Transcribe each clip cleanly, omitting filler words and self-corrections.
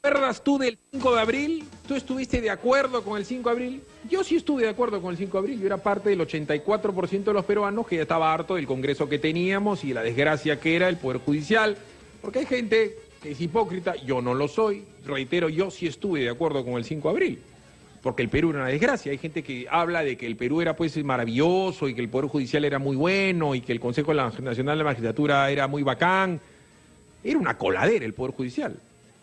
acuerdas tú del 5 de abril? ¿Tú estuviste de acuerdo con el 5 de abril? Yo sí estuve de acuerdo con el 5 de abril. Yo era parte del 84% de los peruanos que ya estaba harto del Congreso que teníamos y la desgracia que era el Poder Judicial. Porque hay gente que es hipócrita, yo no lo soy. Reitero, yo sí estuve de acuerdo con el 5 de abril. Porque el Perú era una desgracia. Hay gente que habla de que el Perú era pues maravilloso y que el Poder Judicial era muy bueno y que el Consejo Nacional de la Magistratura era muy bacán. Era una coladera el Poder Judicial.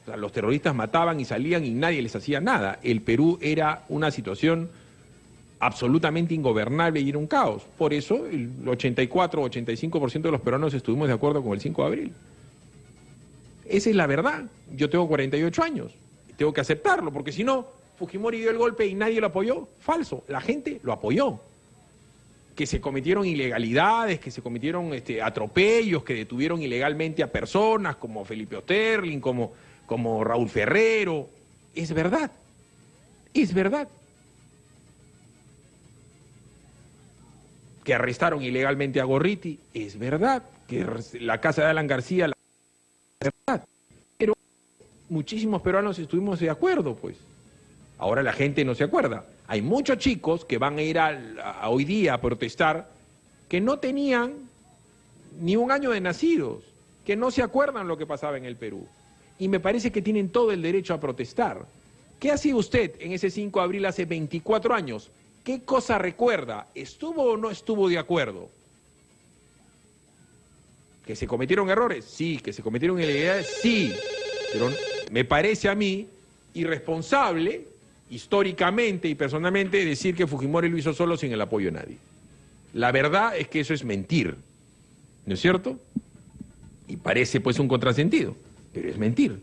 O sea, los terroristas mataban y salían y nadie les hacía nada. El Perú era una situación absolutamente ingobernable y era un caos. Por eso el 84-85% de los peruanos estuvimos de acuerdo con el 5 de abril. Esa es la verdad. Yo tengo 48 años. Tengo que aceptarlo, porque si no, Fujimori dio el golpe y nadie lo apoyó. Falso. La gente lo apoyó. Que se cometieron ilegalidades, que se cometieron atropellos, que detuvieron ilegalmente a personas como Felipe Osterling, como Raúl Ferrero. Es verdad. Es verdad. Que arrestaron ilegalmente a Gorriti. Es verdad. Que la casa de Alan García... Es verdad. Pero muchísimos peruanos estuvimos de acuerdo, pues. Ahora la gente no se acuerda. Hay muchos chicos que van a ir a hoy día a protestar que no tenían ni un año de nacidos, que no se acuerdan lo que pasaba en el Perú. Y me parece que tienen todo el derecho a protestar. ¿Qué hacía usted en ese 5 de abril hace 24 años? ¿Qué cosa recuerda? ¿Estuvo o no estuvo de acuerdo? ¿Que se cometieron errores? Sí. ¿Que se cometieron ilegalidades? Sí. Pero me parece a mí irresponsable, históricamente y personalmente, decir que Fujimori lo hizo solo sin el apoyo de nadie. La verdad es que eso es mentir, ¿no es cierto? Y parece pues un contrasentido, pero es mentir.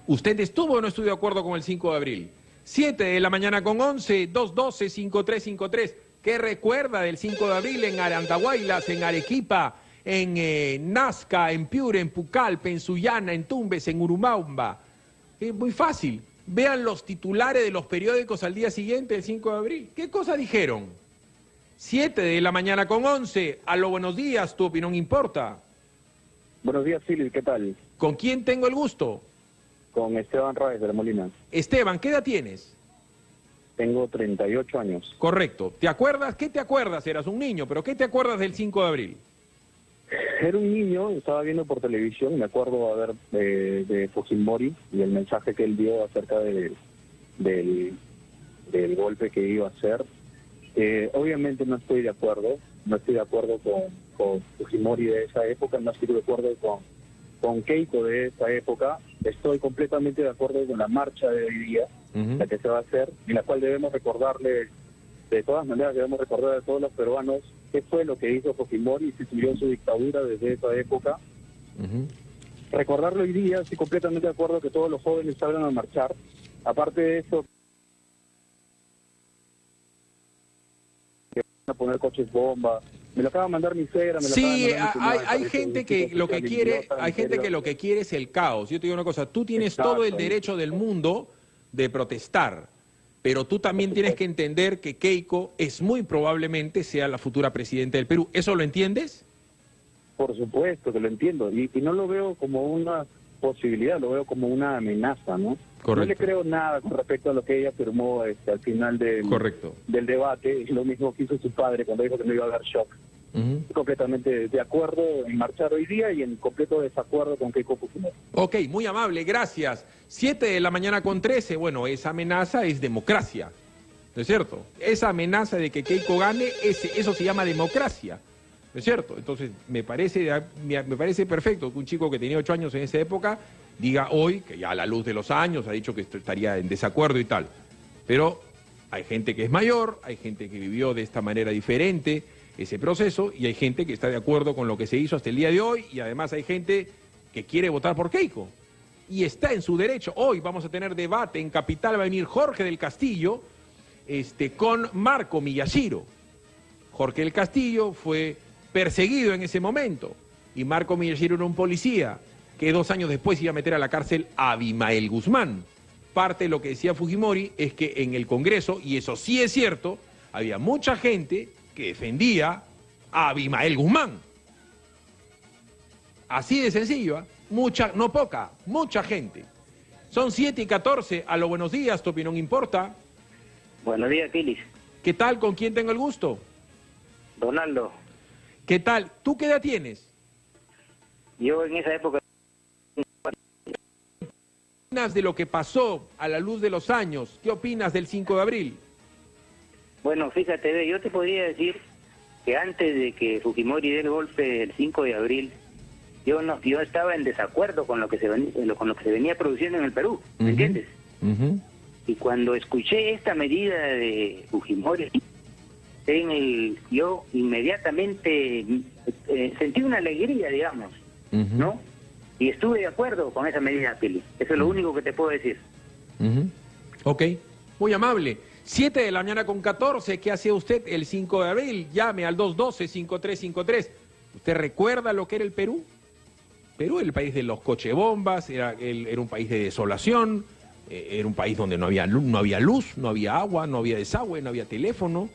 ¿Usted estuvo o no estuvo de acuerdo con el 5 de abril? 7 de la mañana con 11, 212-5353. ¿Qué recuerda del 5 de abril en Arandahuaylas, en Arequipa, en Nazca, en Piura, en Pucallpa, en Sullana, en Tumbes, en Urubamba? Es muy fácil. Vean los titulares de los periódicos al día siguiente, el 5 de abril. ¿Qué cosa dijeron? 7 de la mañana con 11. Aló, buenos días, tu opinión importa. Buenos días, Philip, ¿qué tal? ¿Con quién tengo el gusto? Con Esteban Raez de La Molina. Esteban, ¿qué edad tienes? Tengo 38 años. Correcto. ¿Te acuerdas? ¿Qué te acuerdas? Eras un niño, pero ¿qué te acuerdas del 5 de abril? Era un niño, estaba viendo por televisión, me acuerdo de Fujimori y el mensaje que él dio acerca del golpe que iba a hacer. Obviamente no estoy de acuerdo con Fujimori de esa época, no estoy de acuerdo con Keiko de esa época. Estoy completamente de acuerdo con la marcha de hoy día, la que se va a hacer, en la cual debemos recordarle, de todas maneras debemos recordar a todos los peruanos qué fue lo que hizo Fujimori y instituyó su dictadura desde esa época. Recordarlo hoy día, estoy completamente de acuerdo que todos los jóvenes salgan a marchar. Aparte de eso, que van a poner coches bomba. Me lo acaba de mandar mi suegra. Sí, hay gente que lo que quiere, hay gente que lo que quiere es el caos. Yo te digo una cosa, tú tienes todo el derecho del mundo de protestar, pero tú también tienes que entender que Keiko es muy probablemente sea la futura presidenta del Perú. ¿Eso lo entiendes? Por supuesto que lo entiendo, y no lo veo como una posibilidad, lo veo como una amenaza, ¿no? Correcto. No le creo nada con respecto a lo que ella afirmó al final del debate, y lo mismo que hizo su padre cuando dijo que no iba a haber shock. Estoy completamente de acuerdo en marchar hoy día y en completo desacuerdo con Keiko Fujimori. Ok, muy amable, gracias. 7 de la mañana con 13, bueno, esa amenaza es democracia, ¿no es cierto? Esa amenaza de que Keiko gane, eso se llama democracia, ¿no es cierto? Entonces, me parece perfecto que un chico que tenía 8 años en esa época diga hoy, que ya a la luz de los años ha dicho que estaría en desacuerdo y tal. Pero hay gente que es mayor, hay gente que vivió de esta manera diferente ese proceso, y hay gente que está de acuerdo con lo que se hizo hasta el día de hoy, y además hay gente que quiere votar por Keiko. Y está en su derecho. Hoy vamos a tener debate en Capital, va a venir Jorge del Castillo con Marco Miyashiro. Jorge del Castillo fue perseguido en ese momento, y Marco Miyashiro era un policía que 2 años después iba a meter a la cárcel a Abimael Guzmán. Parte de lo que decía Fujimori es que en el Congreso, y eso sí es cierto, había mucha gente que defendía a Abimael Guzmán. Así de sencillo, mucha, no poca, mucha gente. Son 7:14. A lo buenos días, tu opinión importa. Buenos días, Kilis. ¿Qué tal? ¿Con quién tengo el gusto? Donaldo. ¿Qué tal? ¿Tú qué edad tienes? Yo en esa época... ¿Qué opinas de lo que pasó a la luz de los años? ¿Qué opinas del 5 de abril? Bueno, fíjate, yo te podría decir que antes de que Fujimori dé el golpe el 5 de abril, yo estaba en desacuerdo con lo que se venía produciendo en el Perú, ¿me entiendes? Y cuando escuché esta medida de Fujimori, yo inmediatamente sentí una alegría, digamos, ¿no? Y estuve de acuerdo con esa medida, Pili. Eso es lo único que te puedo decir. Ok, muy amable. 7:14 ¿Qué hacía usted el 5 de abril? Llame al 212-5353. ¿Usted recuerda lo que era el Perú? Perú era el país de los cochebombas, era un país de desolación, era un país donde no había luz, no había agua, no había desagüe, no había teléfono.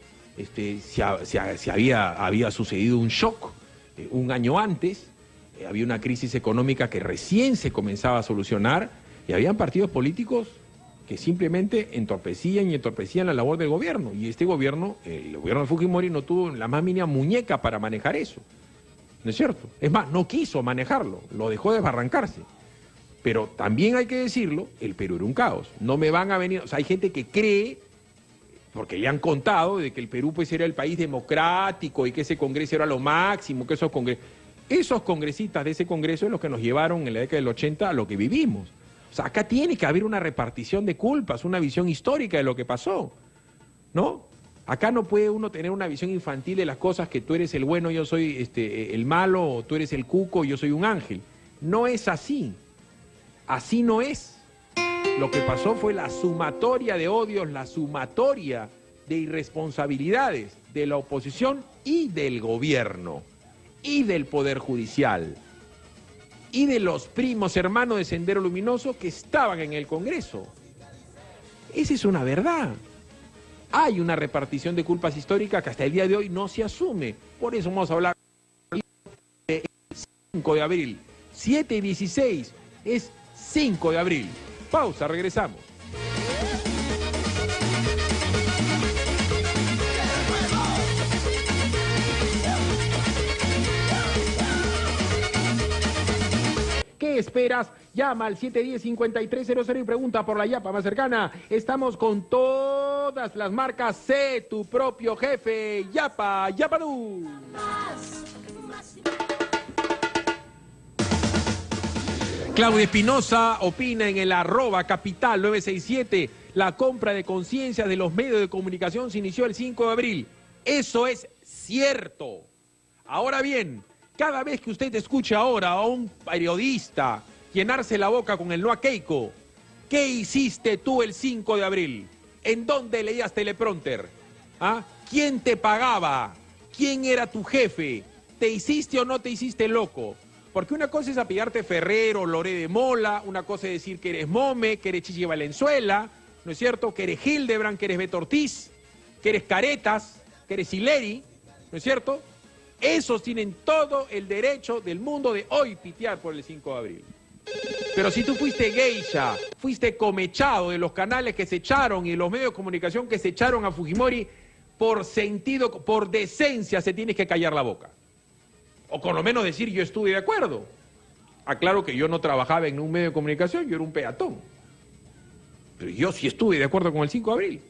Había sucedido un shock un año antes, había una crisis económica que recién se comenzaba a solucionar y habían partidos políticos que simplemente entorpecían la labor del gobierno. Y este gobierno, el gobierno de Fujimori, no tuvo la más mínima muñeca para manejar eso. ¿No es cierto? Es más, no quiso manejarlo, lo dejó desbarrancarse. Pero también hay que decirlo, el Perú era un caos. No me van a venir... O sea, hay gente que cree, porque le han contado, de que el Perú pues era el país democrático y que ese congreso era lo máximo, que esos congresistas de ese congreso es los que nos llevaron en la década del 80 a lo que vivimos. O sea, acá tiene que haber una repartición de culpas, una visión histórica de lo que pasó, ¿no? Acá no puede uno tener una visión infantil de las cosas, que tú eres el bueno, yo soy el malo, o tú eres el cuco, yo soy un ángel. No es así. Así no es. Lo que pasó fue la sumatoria de odios, la sumatoria de irresponsabilidades de la oposición y del gobierno, y del Poder Judicial, y de los primos hermanos de Sendero Luminoso que estaban en el Congreso. Esa es una verdad. Hay una repartición de culpas históricas que hasta el día de hoy no se asume. Por eso vamos a hablar del 5 de abril. 7:16 es 5 de abril. Pausa, regresamos. ¿Qué esperas? Llama al 710-5300 y pregunta por la yapa más cercana. Estamos con todas las marcas. Sé tu propio jefe. Yapa, Yapadú. Claudia Espinosa opina en el @capital 967. La compra de conciencia de los medios de comunicación se inició el 5 de abril. Eso es cierto. Ahora bien, cada vez que usted escuche ahora a un periodista llenarse la boca con el no a Keiko, ¿qué hiciste tú el 5 de abril? ¿En dónde leías teleprompter? ¿Ah? ¿Quién te pagaba? ¿Quién era tu jefe? ¿Te hiciste o no te hiciste loco? Porque una cosa es apellidarte Ferrero, Loré de Mola, una cosa es decir que eres Mome, que eres Chichi Valenzuela, ¿no es cierto? Que eres Hildebrand, que eres Beto Ortiz, que eres Caretas, que eres Hileri, ¿no es cierto? Esos tienen todo el derecho del mundo de hoy pitear por el 5 de abril. Pero si tú fuiste geisha, fuiste comechado de los canales que se echaron y de los medios de comunicación que se echaron a Fujimori, por sentido, por decencia, se tienes que callar la boca. O con lo menos decir, yo estuve de acuerdo. Aclaro que yo no trabajaba en un medio de comunicación, yo era un peatón. Pero yo sí estuve de acuerdo con el 5 de abril.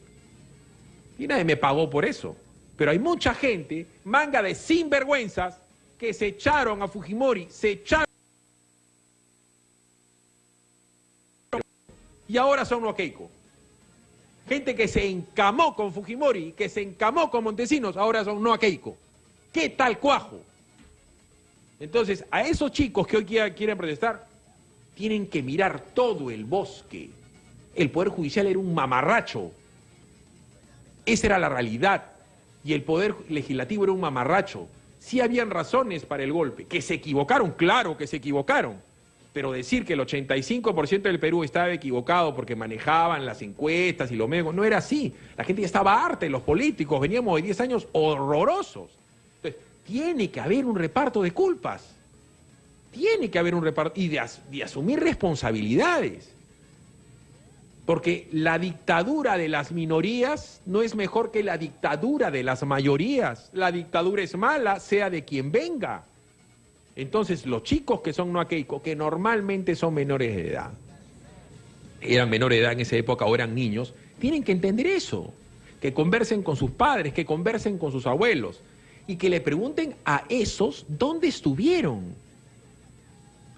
Y nadie me pagó por eso. Pero hay mucha gente, manga de sinvergüenzas, que se echaron a Fujimori, se echaron y ahora son no a Keiko. Gente que se encamó con Fujimori, que se encamó con Montesinos, ahora son no a Keiko. ¿Qué tal cuajo? Entonces, a esos chicos que hoy quieren protestar, tienen que mirar todo el bosque. El Poder Judicial era un mamarracho. Esa era la realidad. Y el Poder Legislativo era un mamarracho. Sí habían razones para el golpe. Que se equivocaron, claro que se equivocaron. Pero decir que el 85% del Perú estaba equivocado porque manejaban las encuestas y lo medios, no era así. La gente ya estaba harta de los políticos, veníamos de 10 años horrorosos. Entonces, tiene que haber un reparto de culpas. Tiene que haber un reparto y de asumir responsabilidades. Porque la dictadura de las minorías no es mejor que la dictadura de las mayorías. La dictadura es mala, sea de quien venga. Entonces, los chicos que son no Keiko, que normalmente son menores de edad, eran menores de edad en esa época o eran niños, tienen que entender eso. Que conversen con sus padres, que conversen con sus abuelos y que le pregunten a esos dónde estuvieron.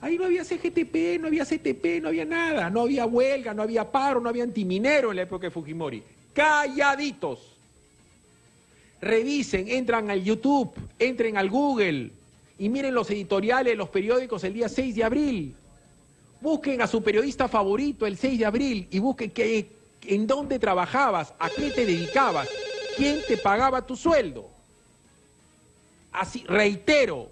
Ahí no había CGTP, no había CTP, no había nada, no había huelga, no había paro, no había antiminero en la época de Fujimori. Calladitos. Revisen, entran al YouTube, entren al Google y miren los editoriales de los periódicos el día 6 de abril. Busquen a su periodista favorito el 6 de abril y busquen en dónde trabajabas, a qué te dedicabas, quién te pagaba tu sueldo. Así, reitero,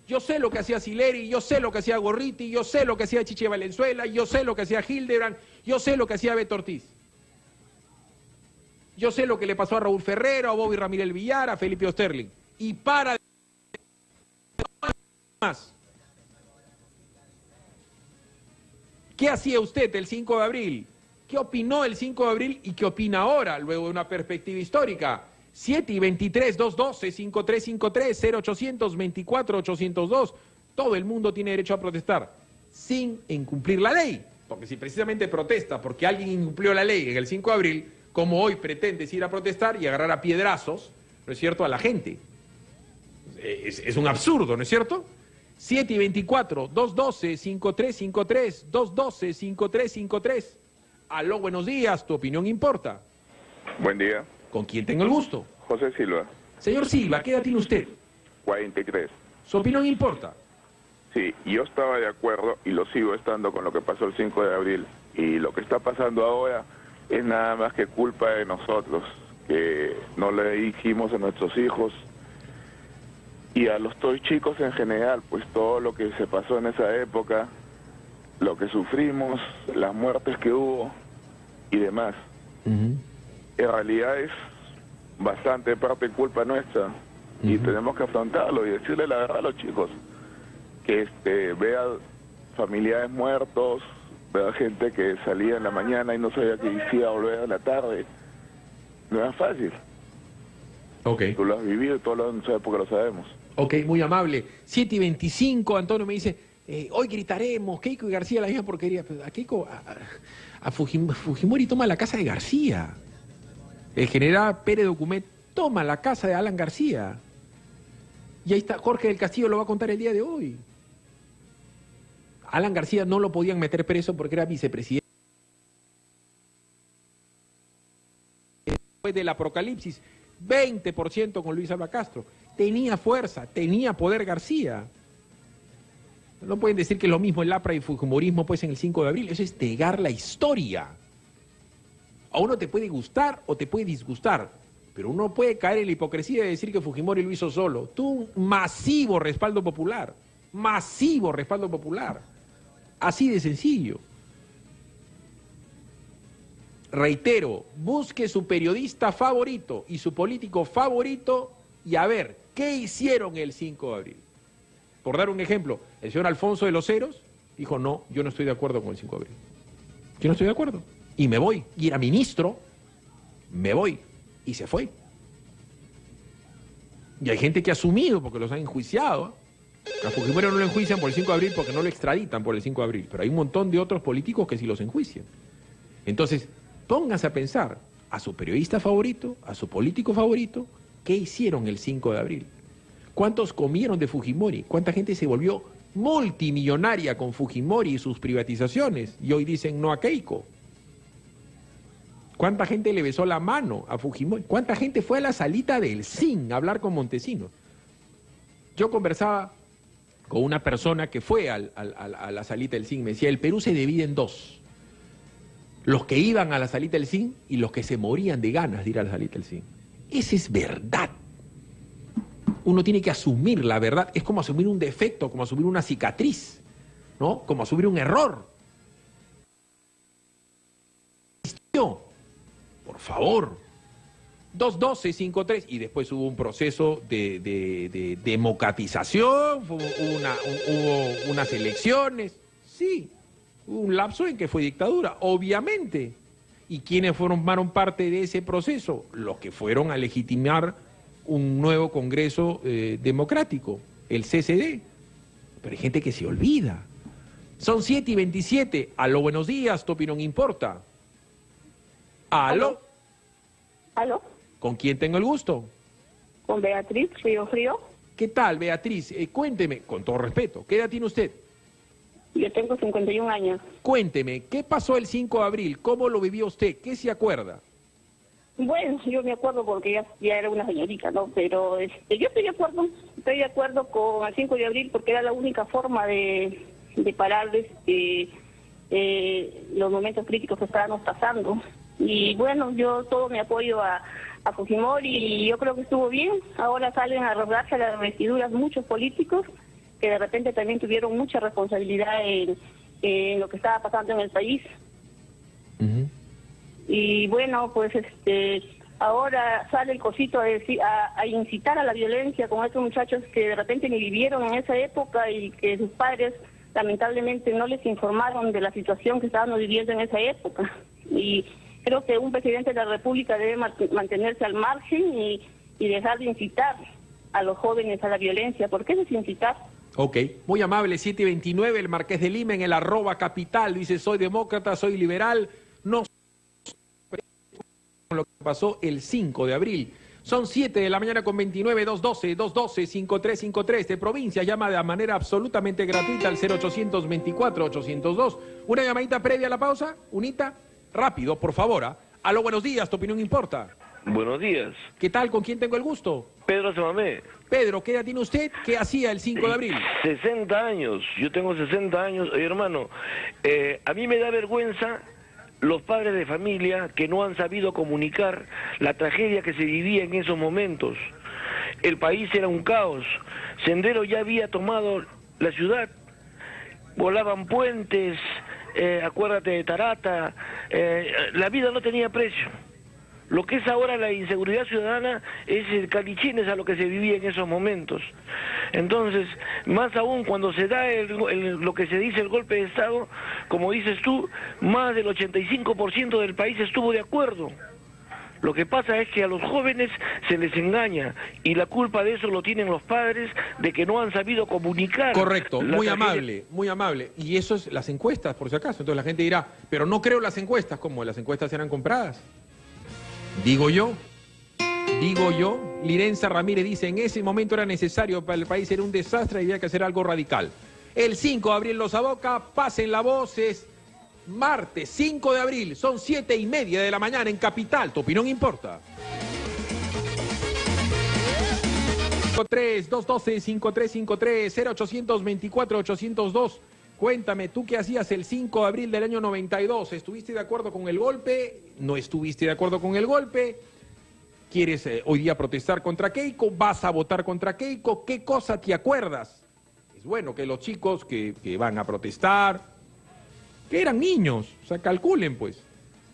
yo sé lo que hacía Sileri, yo sé lo que hacía Gorriti, yo sé lo que hacía Chiche Valenzuela, yo sé lo que hacía Hildebrand, yo sé lo que hacía Beto Ortiz. Yo sé lo que le pasó a Raúl Ferrero, a Bobby Ramírez Villar, a Felipe Osterling. Y para de más. ¿Qué hacía usted el 5 de abril? ¿Qué opinó el 5 de abril y qué opina ahora, luego de una perspectiva histórica? 7-23-212-5353-0800-24-802. Todo el mundo tiene derecho a protestar sin incumplir la ley. Porque si precisamente protesta porque alguien incumplió la ley en el 5 de abril, como hoy pretendes ir a protestar y agarrar a piedrazos, ¿no es cierto?, a la gente. Es un absurdo, ¿no es cierto? 7-24-212-5353, 212-5353. Aló, buenos días, tu opinión importa. Buen día. ¿Con quién tengo el gusto? José Silva. Señor Silva, ¿qué edad tiene usted? 43. ¿Su opinión importa? Sí, yo estaba de acuerdo y lo sigo estando con lo que pasó el 5 de abril. Y lo que está pasando ahora es nada más que culpa de nosotros, que no le dijimos a nuestros hijos y a los dos chicos en general, pues todo lo que se pasó en esa época, lo que sufrimos, las muertes que hubo y demás. En realidad es bastante parte culpa nuestra y tenemos que afrontarlo y decirle la verdad a los chicos, que vea familiares muertos, vea gente que salía en la mañana y no sabía que iba a volver en la tarde. No es fácil. Ok. Tú lo has vivido y todos lo en esa época lo sabemos. Ok, muy amable. 7:25, Antonio me dice, hoy gritaremos, Keiko y García la misma porquería. Pero a Keiko, a Fujimori toma la casa de García. El general Pérez Document toma la casa de Alan García. Y ahí está, Jorge del Castillo lo va a contar el día de hoy. Alan García no lo podían meter preso porque era vicepresidente. Después del apocalipsis, 20% con Luis Alba Castro. Tenía fuerza, tenía poder García. No pueden decir que es lo mismo el APRA y el fujimorismo pues en el 5 de abril. Eso es negar la historia. A uno te puede gustar o te puede disgustar, pero uno puede caer en la hipocresía de decir que Fujimori lo hizo solo. Tuvo un masivo respaldo popular. Masivo respaldo popular. Así de sencillo. Reitero, busque su periodista favorito y su político favorito y a ver, ¿qué hicieron el 5 de abril? Por dar un ejemplo, el señor Alfonso de los Heros dijo, no, yo no estoy de acuerdo con el 5 de abril. Yo no estoy de acuerdo. Y me voy. Y era ministro, me voy. Y se fue. Y hay gente que ha asumido porque los han enjuiciado. A Fujimori no lo enjuician por el 5 de abril porque no lo extraditan por el 5 de abril. Pero hay un montón de otros políticos que sí los enjuician. Entonces, pónganse a pensar a su periodista favorito, a su político favorito, ¿qué hicieron el 5 de abril? ¿Cuántos comieron de Fujimori? ¿Cuánta gente se volvió multimillonaria con Fujimori y sus privatizaciones? Y hoy dicen no a Keiko. ¿Cuánta gente le besó la mano a Fujimori? ¿Cuánta gente fue a la salita del CIN a hablar con Montesinos? Yo conversaba con una persona que fue a la salita del CIN. Me decía, el Perú se divide en dos. Los que iban a la salita del CIN y los que se morían de ganas de ir a la salita del CIN. Esa es verdad. Uno tiene que asumir la verdad. Es como asumir un defecto, como asumir una cicatriz, ¿no? Como asumir un error. Por favor. 212-53 y después hubo un proceso de democratización, hubo unas elecciones. Sí, Hubo un lapso en que fue dictadura, obviamente. ¿Y quiénes formaron parte de ese proceso? Los que fueron a legitimar un nuevo Congreso democrático, el CCD. Pero hay gente que se olvida. Son 7:27. Aló, buenos días, tu opinión importa. Aló. ¿Aló? ¿Con quién tengo el gusto? Con Beatriz Río Frío. ¿Qué tal, Beatriz? Cuénteme, con todo respeto, ¿qué edad tiene usted? Yo tengo 51 años. Cuénteme, ¿qué pasó el 5 de abril? ¿Cómo lo vivió usted? ¿Qué se acuerda? Bueno, yo me acuerdo porque ya era una señorita, ¿no? Pero yo estoy de acuerdo con el 5 de abril porque era la única forma de pararles los momentos críticos que estábamos pasando. Y bueno, yo todo mi apoyo a Fujimori y yo creo que estuvo bien. Ahora salen a rasgarse las vestiduras muchos políticos que de repente también tuvieron mucha responsabilidad en lo que estaba pasando en el país. Y bueno, pues ahora sale el cosito a incitar a la violencia con estos muchachos que de repente ni vivieron en esa época y que sus padres lamentablemente no les informaron de la situación que estábamos viviendo en esa época. Y creo que un presidente de la República debe mantenerse al margen y dejar de incitar a los jóvenes a la violencia. ¿Por qué es incitar? Ok, muy amable, 7:29, el Marqués de Lima en el @capital, dice soy demócrata, soy liberal, no lo que pasó el 5 de abril. Son 7 de la mañana con 29, 212-5353 de provincia, llama de manera absolutamente gratuita al 0824-802. Una llamadita previa a la pausa, unita, rápido, por favor. Aló, buenos días, tu opinión importa. Buenos días. ¿Qué tal? ¿Con quién tengo el gusto? Pedro Semamé. Pedro, ¿qué edad tiene usted? ¿Qué hacía el 5 de abril? 60 años. Yo tengo 60 años. Oye, hermano, a mí me da vergüenza los padres de familia que no han sabido comunicar la tragedia que se vivía en esos momentos. El país era un caos. Sendero ya había tomado la ciudad. Volaban puentes, acuérdate de Tarata. La vida no tenía precio. Lo que es ahora la inseguridad ciudadana es el calichines a lo que se vivía en esos momentos. Entonces, más aún cuando se da lo que se dice el golpe de Estado, como dices tú, más del 85% del país estuvo de acuerdo. Lo que pasa es que a los jóvenes se les engaña y la culpa de eso lo tienen los padres de que no han sabido comunicar. Correcto, muy amable, muy amable. Y eso es las encuestas, por si acaso. Entonces la gente dirá, pero no creo las encuestas, como las encuestas eran compradas. Digo yo, Lirenza Ramírez dice, en ese momento era necesario para el país, era un desastre y había que hacer algo radical. El 5 de abril los aboca, pasen la voz, es martes 5 de abril, son 7:30 de la mañana en Capital, tu opinión importa. 212-5353, 0824-802. Cuéntame, ¿tú qué hacías el 5 de abril del año 92? ¿Estuviste de acuerdo con el golpe? ¿No estuviste de acuerdo con el golpe? ¿Quieres hoy día protestar contra Keiko? ¿Vas a votar contra Keiko? ¿Qué cosa te acuerdas? Es bueno que los chicos que van a protestar, que eran niños, o sea, calculen pues.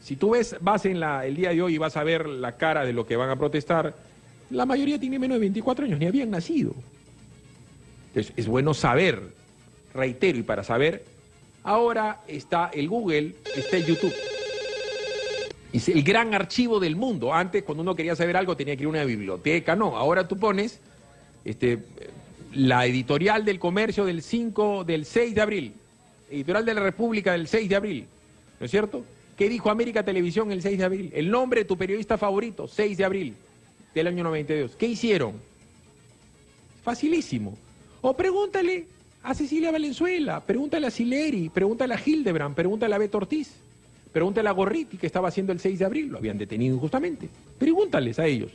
Si tú vas el día de hoy y vas a ver la cara de lo que van a protestar, la mayoría tiene menos de 24 años, ni habían nacido. Entonces, es bueno saber. Reitero, y para saber, ahora está el Google, está el YouTube. Es el gran archivo del mundo. Antes, cuando uno quería saber algo, tenía que ir a una biblioteca. No, ahora tú pones la editorial del comercio del 6 de abril, editorial de la República del 6 de abril, ¿no es cierto? ¿Qué dijo América Televisión el 6 de abril? El nombre de tu periodista favorito, 6 de abril del año 92. ¿Qué hicieron? Facilísimo. O pregúntale a Cecilia Valenzuela, pregúntale a Sileri, pregúntale a Hildebrand, pregúntale a Beto Ortiz, pregúntale a Gorriti, que estaba haciendo el 6 de abril, lo habían detenido injustamente. Pregúntales a ellos.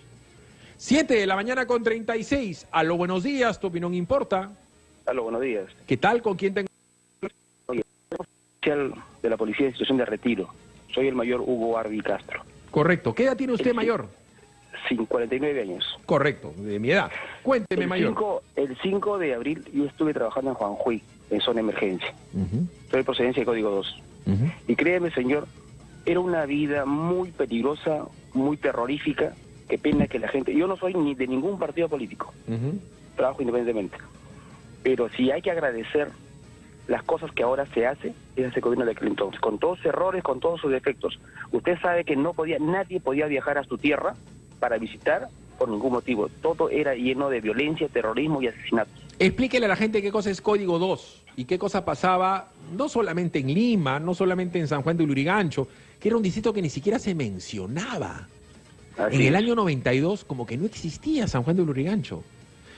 7 de la mañana con 36, aló, buenos días, tu opinión importa. Aló, buenos días. ¿Qué tal? ¿Con quién tengo? Oficial de la Policía de Situación de Retiro. Soy el mayor Hugo Arbi Castro. Correcto. ¿Qué edad tiene usted, mayor? 49 años. Correcto, de mi edad. Cuénteme, mayor. El 5 de abril yo estuve trabajando en Juanjuy, en zona de emergencia. Soy de procedencia de Código 2. Y créeme, señor, era una vida muy peligrosa, muy terrorífica. Qué pena que la gente... Yo no soy ni de ningún partido político. Trabajo independientemente. Pero si hay que agradecer las cosas que ahora se hacen, ese gobierno de aquel entonces, con todos sus errores, con todos sus defectos. Usted sabe que nadie podía viajar a su tierra para visitar por ningún motivo. Todo era lleno de violencia, terrorismo y asesinatos. Explíquele a la gente qué cosa es Código 2 y qué cosa pasaba no solamente en Lima, no solamente en San Juan de Lurigancho, que era un distrito que ni siquiera se mencionaba. En el año 92 como que no existía San Juan de Lurigancho,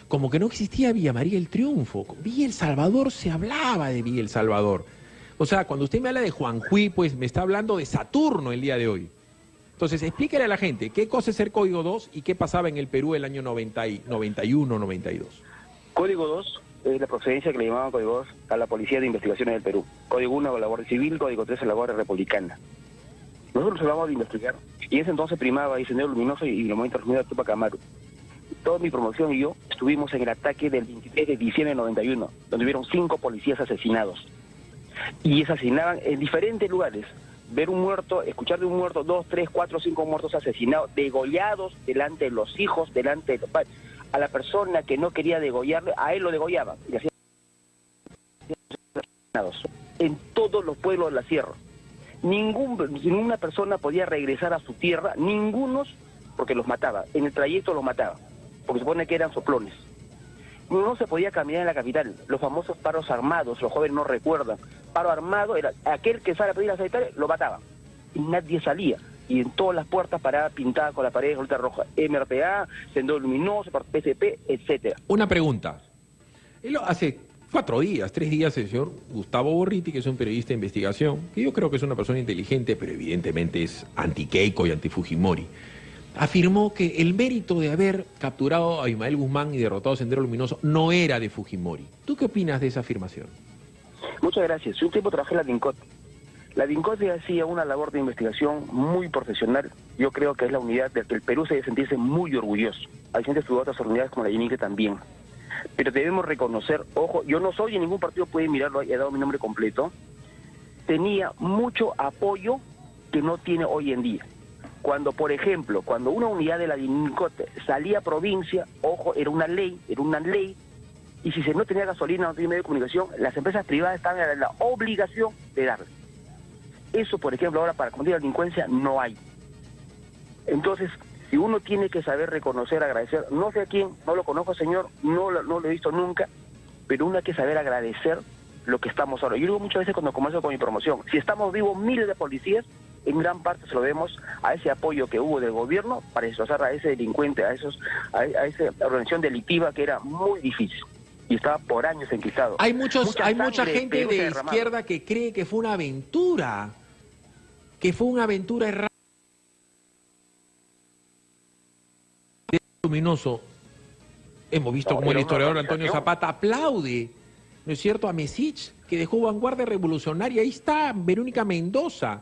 como que no existía Villa María el Triunfo. Villa El Salvador se hablaba de Villa El Salvador. O sea, cuando usted me habla de Juanjuy, pues me está hablando de Saturno el día de hoy. Entonces, explíquele a la gente qué cosa es el Código 2 y qué pasaba en el Perú el año 91, 92. Código 2 es la procedencia que le llamaban Código 2 a la Policía de Investigaciones del Perú. Código 1 a la Guardia Civil, Código 3 a la Guardia Republicana. Nosotros hablamos de investigar, y en ese entonces primaba ahí Sendero Luminoso y el momento resumido de Tupac Amaru. Toda mi promoción y yo estuvimos en el ataque del 23 de diciembre de 91, donde hubieron 5 policías asesinados. Y asesinaban en diferentes lugares. Ver un muerto, escuchar de un muerto, 2, 3, 4, 5 muertos asesinados, degollados delante de los hijos, delante de los padres. A la persona que no quería degollarle, a él lo degollaban. Y hacían asesinados en todos los pueblos de la sierra. Ninguna persona podía regresar a su tierra, ningunos, porque los mataba. En el trayecto los mataba, porque se supone que eran soplones. No se podía caminar en la capital. Los famosos paros armados, los jóvenes no recuerdan. Paro armado era aquel que sale a pedir a sanitaria, lo mataba. Y nadie salía. Y en todas las puertas paraba pintada con la pared de ruta roja. MRTA, Sendero Luminoso, PCP, etcétera. Una pregunta. Hace 4 días, 3 días, el señor Gustavo Borriti, que es un periodista de investigación, que yo creo que es una persona inteligente, pero evidentemente es anti-Keiko y anti-Fujimori, afirmó que el mérito de haber capturado a Abimael Guzmán y derrotado a Sendero Luminoso no era de Fujimori. ¿Tú qué opinas de esa afirmación? Muchas gracias. Yo un tiempo trabajé en la DINCOT. La DINCOT hacía una labor de investigación muy profesional. Yo creo que es la unidad de que el Perú se debe sentirse muy orgulloso. Hay gente de otras unidades como la INICE también. Pero debemos reconocer, ojo, yo no soy en ningún partido, puede mirarlo, he dado mi nombre completo, tenía mucho apoyo que no tiene hoy en día. Cuando, por ejemplo, cuando una unidad de la DINCOT salía a provincia, ojo, era una ley, y si se no tenía gasolina, no tenía medio de comunicación, las empresas privadas estaban en la obligación de darle. Eso, por ejemplo, ahora para combatir la delincuencia no hay. Entonces, si uno tiene que saber reconocer, agradecer, no sé a quién, no lo conozco, señor, no lo he visto nunca, pero uno hay que saber agradecer lo que estamos ahora. Yo digo muchas veces cuando comienzo con mi promoción, si estamos vivos miles de policías, en gran parte se lo debemos a ese apoyo que hubo del gobierno para destrozar a ese delincuente, a esa organización delictiva que era muy difícil y estaba por años enquistado. Hay mucha gente de izquierda que cree que fue una aventura, errada. Luminoso. Hemos visto como el historiador Antonio Zapata aplaude, ¿no es cierto?, a Mesich, que dejó vanguardia revolucionaria. Ahí está Verónica Mendoza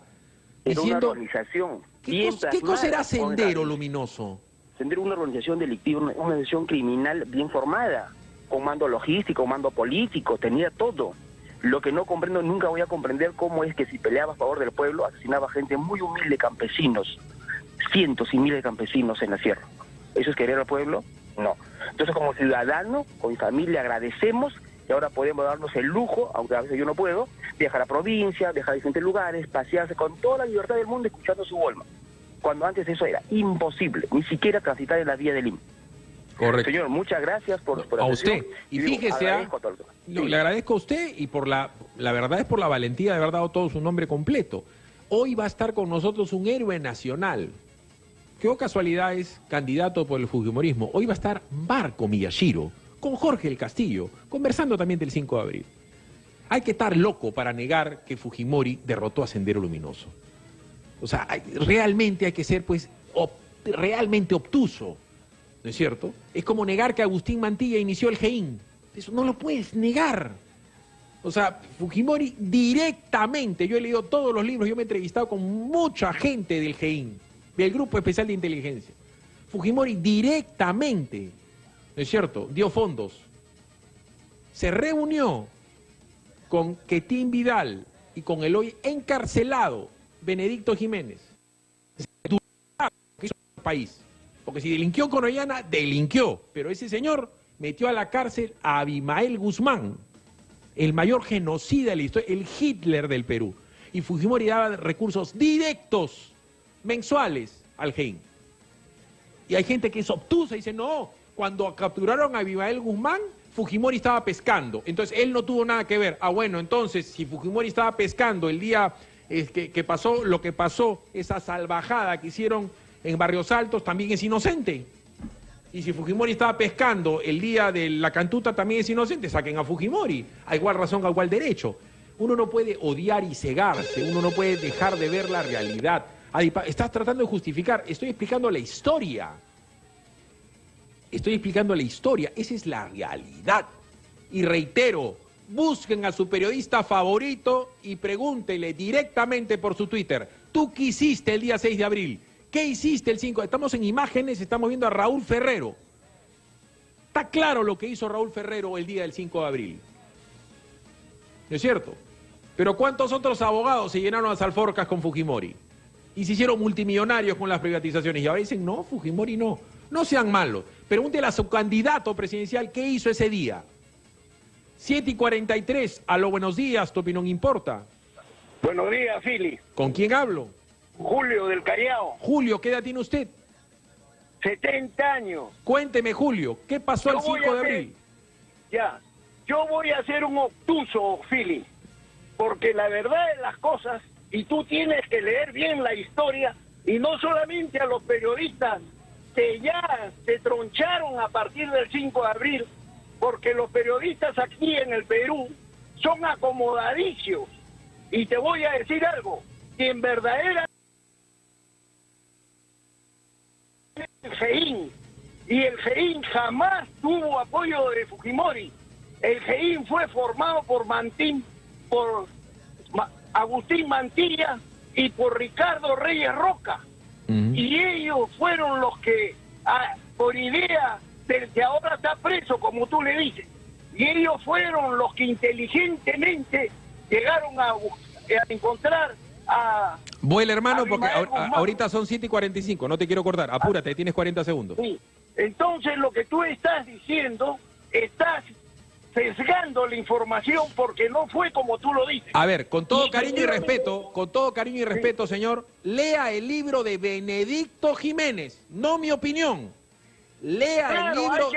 diciendo, una organización. ¿Qué cosa era Sendero Luminoso? Sendero, una organización delictiva, una organización criminal bien formada, con mando logístico, mando político, tenía todo. Lo que no comprendo, nunca voy a comprender cómo es que si peleaba a favor del pueblo, asesinaba gente muy humilde, campesinos, cientos y miles de campesinos en la sierra. ¿Eso es querer al pueblo? No. Entonces, como ciudadano, con mi familia, agradecemos que ahora podemos darnos el lujo, aunque a veces yo no puedo, viajar a provincia, viajar a diferentes lugares, pasearse con toda la libertad del mundo escuchando su Walkman. Cuando antes eso era imposible, ni siquiera transitar en la vía de Lima. Correcto. Señor, muchas gracias por a usted. Y fíjese, le agradezco a usted y por la verdad es por la valentía de haber dado todo su nombre completo. Hoy va a estar con nosotros un héroe nacional, que o casualidad es candidato por el fujimorismo. Hoy va a estar Marco Miyashiro con Jorge el Castillo, conversando también del 5 de abril. Hay que estar loco para negar que Fujimori derrotó a Sendero Luminoso. O sea, realmente hay que ser, pues, realmente obtuso, ¿no es cierto? Es como negar que Agustín Mantilla inició el GEIN. Eso no lo puedes negar. O sea, Fujimori directamente, yo he leído todos los libros, yo me he entrevistado con mucha gente del GEIN, del Grupo Especial de Inteligencia. Fujimori directamente, ¿no es cierto?, dio fondos. Se reunió con Quetín Vidal y con el hoy encarcelado Benedicto Jiménez. Que hizo el país. Porque si delinquió con Orellana, delinquió. Pero ese señor metió a la cárcel a Abimael Guzmán. el mayor genocida de la historia, el Hitler del Perú. Y Fujimori daba recursos directos, mensuales, al GEIN. Y hay gente que es obtusa y dice, no, cuando capturaron a Abimael Guzmán, Fujimori estaba pescando, entonces él no tuvo nada que ver. Ah, bueno, entonces, si Fujimori estaba pescando el día que pasó lo que pasó, esa salvajada que hicieron en Barrios Altos, también es inocente. Y si Fujimori estaba pescando el día de la cantuta, también es inocente, saquen a Fujimori, a igual razón, a igual derecho. Uno no puede odiar y cegarse, uno no puede dejar de ver la realidad. Estás tratando de justificar, estoy explicando la historia. Estoy explicando la historia, esa es la realidad. Y reitero, busquen a su periodista favorito y pregúntele directamente por su Twitter, ¿tú qué hiciste el día 6 de abril? ¿Qué hiciste el 5? Estamos en imágenes, estamos viendo a Raúl Ferrero. Está claro lo que hizo Raúl Ferrero el día del 5 de abril. ¿No es cierto? Pero ¿cuántos otros abogados se llenaron las alforcas con Fujimori? Y se hicieron multimillonarios con las privatizaciones. Y ahora dicen, no, Fujimori no. No sean malos. Pregúntele a su candidato presidencial qué hizo ese día. 7:43, a lo buenos días, tu opinión importa. Buenos días, Fili. ¿Con quién hablo? Julio del Callao. Julio, ¿qué edad tiene usted? 70 años. Cuénteme, Julio, ¿qué pasó el 5 de abril? Ya, yo voy a ser un obtuso, Fili, porque la verdad de las cosas, y tú tienes que leer bien la historia, y no solamente a los periodistas que ya se troncharon a partir del 5 de abril, porque los periodistas aquí en el Perú son acomodadicios. Y te voy a decir algo, quien verdaderamente el GEIN, y el GEIN jamás tuvo apoyo de Fujimori. El GEIN fue formado por Agustín Mantilla y por Ricardo Reyes Roca. Y ellos fueron los que, por idea del que ahora está preso, como tú le dices, y ellos fueron los que inteligentemente llegaron a encontrar a... Vuela, hermano, porque ahorita son 7:45, no te quiero cortar, apúrate, tienes 40 segundos. Sí. Entonces lo que tú estás diciendo, estás sesgando la información porque no fue como tú lo dices. A ver, con todo cariño y respeto, señor, lea el libro de Benedicto Jiménez, no mi opinión. Lea el libro,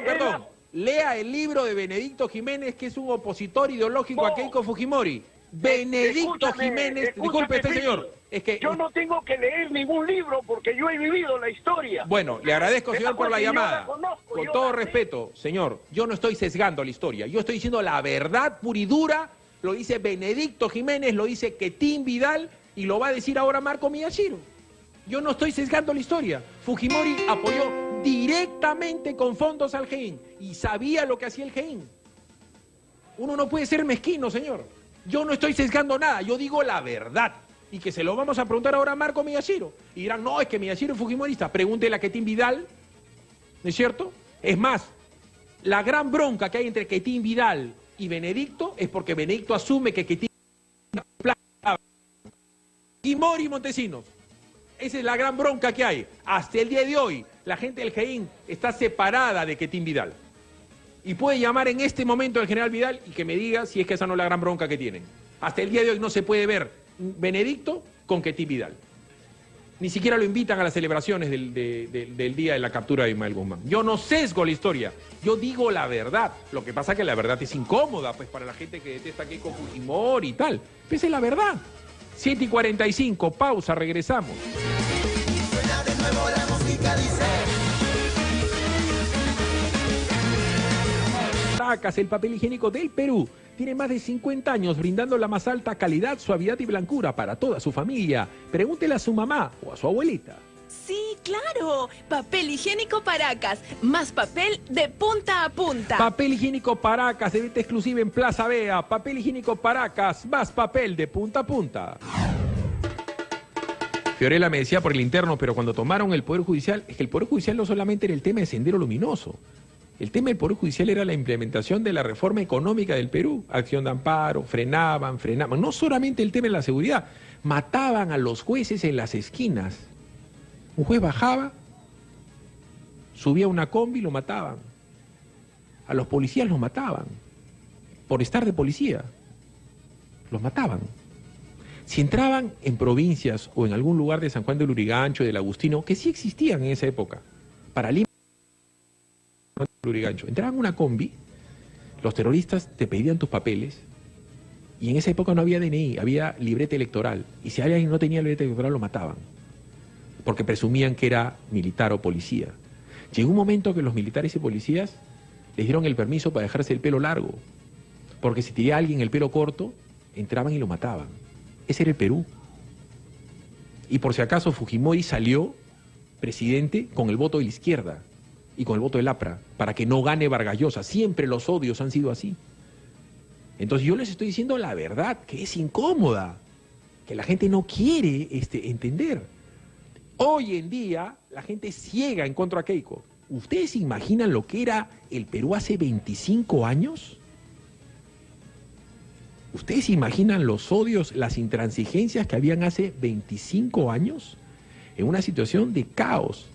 perdón. Lea el libro de Benedicto Jiménez, que es un opositor ideológico a Keiko Fujimori. Benedicto Jiménez, disculpe este señor, es que yo no tengo que leer ningún libro porque yo he vivido la historia. Bueno, le agradezco, señor, por la llamada. Con todo respeto, señor, yo no estoy sesgando la historia, yo estoy diciendo la verdad pura y dura, lo dice Benedicto Jiménez, lo dice Ketín Vidal y lo va a decir ahora Marco Miyashiro. Yo no estoy sesgando la historia. Fujimori apoyó directamente con fondos al GEIN y sabía lo que hacía el GEIN. Uno no puede ser mezquino, señor. Yo no estoy sesgando nada, yo digo la verdad. Y que se lo vamos a preguntar ahora a Marco Miyashiro. Y dirán, no, es que Miyashiro es fujimorista. Pregúntele a Ketín Vidal, ¿no es cierto? Es más, la gran bronca que hay entre Ketín Vidal y Benedicto es porque Benedicto asume que Ketín Fujimori y Montesinos. Esa es la gran bronca que hay. Hasta el día de hoy, la gente del GEIN está separada de Ketín Vidal. Y puede llamar en este momento al general Vidal y que me diga si es que esa no es la gran bronca que tienen. Hasta el día de hoy no se puede ver Benedicto con Ketín Vidal. Ni siquiera lo invitan a las celebraciones del día de la captura de Abimael Guzmán. Yo no sesgo la historia, yo digo la verdad. Lo que pasa es que la verdad es incómoda, pues, para la gente que detesta a Keiko Fujimori y tal. Esa es la verdad. 7:45, pausa, regresamos. Suena de nuevo la música, dice. Paracas, el papel higiénico del Perú. Tiene más de 50 años brindando la más alta calidad, suavidad y blancura para toda su familia. Pregúntele a su mamá o a su abuelita. Sí, claro. Papel higiénico Paracas. Más papel de punta a punta. Papel higiénico Paracas, de venta exclusiva en Plaza Vea. Papel higiénico Paracas, más papel de punta a punta. Fiorella me decía por el interno, pero cuando tomaron el Poder Judicial, es que el Poder Judicial no solamente era el tema de Sendero Luminoso. El tema del Poder Judicial era la implementación de la reforma económica del Perú. Acción de amparo, frenaban. No solamente el tema de la seguridad, mataban a los jueces en las esquinas. Un juez bajaba, subía una combi y lo mataban. A los policías los mataban. por estar de policía. Los mataban. Si entraban en provincias o en algún lugar de San Juan del Lurigancho, del Agustino, que sí existían en esa época, para Lima, Lurigancho, entraban en una combi, los terroristas te pedían tus papeles, y en esa época no había DNI, había libreta electoral, y si alguien no tenía libreta electoral lo mataban, porque presumían que era militar o policía. Llegó un momento que los militares y policías les dieron el permiso para dejarse el pelo largo, porque si tenía alguien el pelo corto, entraban y lo mataban. Ese era el Perú. Y por si acaso Fujimori salió presidente con el voto de la izquierda y con el voto del APRA, para que no gane Vargas Llosa. Siempre los odios han sido así. Entonces yo les estoy diciendo la verdad, que es incómoda, que la gente no quiere entender. Hoy en día la gente es ciega en contra de Keiko. ¿Ustedes se imaginan lo que era el Perú hace 25 años? ¿Ustedes se imaginan los odios, las intransigencias que habían hace 25 años? En una situación de caos.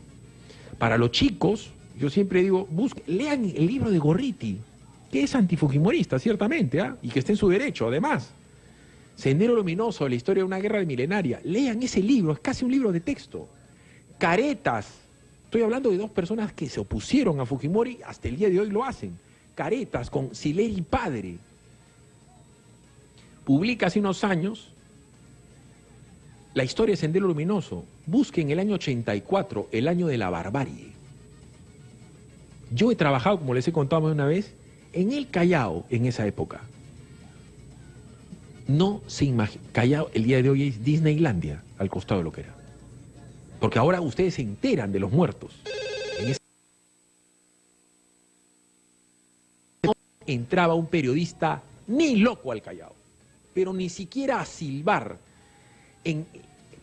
Para los chicos, yo siempre digo, lean el libro de Gorriti, que es antifujimorista, ciertamente, y que está en su derecho, además. Sendero Luminoso, la historia de una guerra milenaria. Lean ese libro, es casi un libro de texto. Caretas, estoy hablando de dos personas que se opusieron a Fujimori, hasta el día de hoy lo hacen. Caretas, con Sileri padre. Publica hace unos años la historia de Sendero Luminoso. Busquen el año 84, el año de la barbarie. Yo he trabajado, como les he contado una vez, en el Callao en esa época. No se imagina, Callao el día de hoy es Disneylandia al costado de lo que era. Porque ahora ustedes se enteran de los muertos. No entraba un periodista ni loco al Callao, pero ni siquiera a silbar.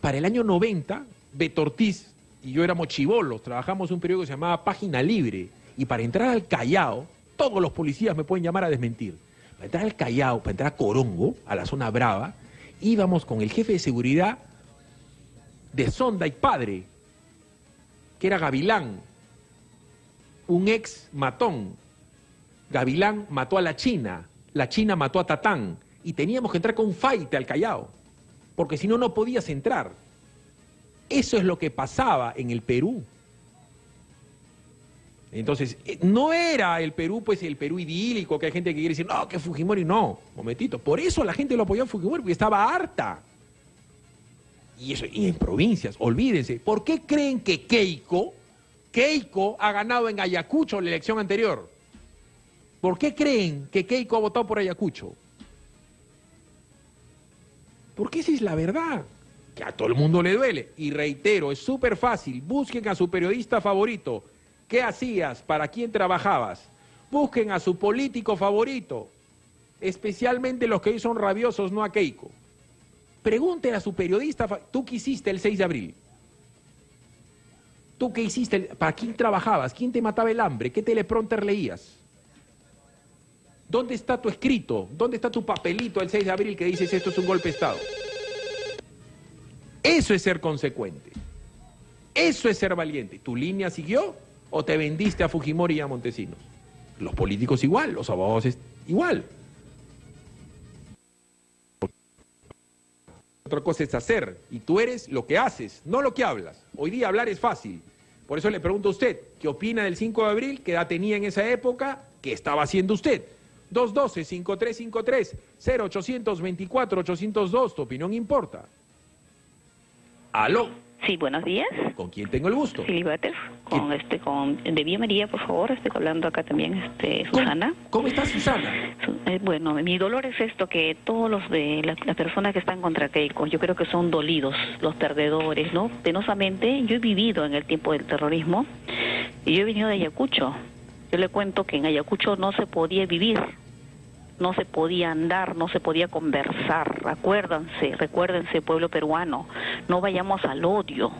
Para el año 90, Beto Ortiz y yo éramos chibolos, trabajamos en un periódico que se llamaba Página Libre, y para entrar al Callao, todos los policías me pueden llamar a desmentir, para entrar al Callao, para entrar a Corongo, a la zona brava, íbamos con el jefe de seguridad de Sonda y padre, que era Gavilán, un ex matón. Gavilán mató a la China mató a Tatán, y teníamos que entrar con un fight al Callao, porque si no, no podías entrar. Eso es lo que pasaba en el Perú. Entonces, no era el Perú, pues el Perú idílico, que hay gente que quiere decir, no, que Fujimori no, momentito. Por eso la gente lo apoyó a Fujimori, porque estaba harta. Y en provincias, olvídense, ¿por qué creen que Keiko ha ganado en Ayacucho la elección anterior? ¿Por qué creen que Keiko ha votado por Ayacucho? Porque esa es la verdad, que a todo el mundo le duele. Y reitero, es súper fácil, busquen a su periodista favorito. ¿Qué hacías? ¿Para quién trabajabas? Busquen a su político favorito, especialmente los que hoy son rabiosos, no a Keiko. Pregúntenle a su periodista, ¿tú qué hiciste el 6 de abril? ¿Tú qué hiciste? ¿Para quién trabajabas? ¿Quién te mataba el hambre? ¿Qué teleprompter leías? ¿Dónde está tu escrito? ¿Dónde está tu papelito el 6 de abril que dices esto es un golpe de Estado? Eso es ser consecuente. Eso es ser valiente. ¿Tu línea siguió o te vendiste a Fujimori y a Montesinos? Los políticos igual, los abogados igual. Otra cosa es hacer, y tú eres lo que haces, no lo que hablas. Hoy día hablar es fácil. Por eso le pregunto a usted, ¿qué opina del 5 de abril? ¿Qué edad tenía en esa época? ¿Qué estaba haciendo usted? 212-5353, 0824-802, tu opinión importa. ¿Aló? Sí, buenos días. ¿Con quién tengo el gusto? Filibater, de Vía María, por favor, estoy hablando acá también, Susana. ¿Cómo estás, Susana? Bueno, mi dolor es esto, que todos los de las personas que están contra Keiko, yo creo que son dolidos, los perdedores, ¿no? Penosamente, yo he vivido en el tiempo del terrorismo, y yo he venido de Ayacucho. Yo le cuento que en Ayacucho no se podía vivir, no se podía andar, no se podía conversar. Recuérdense, pueblo peruano, no vayamos al odio,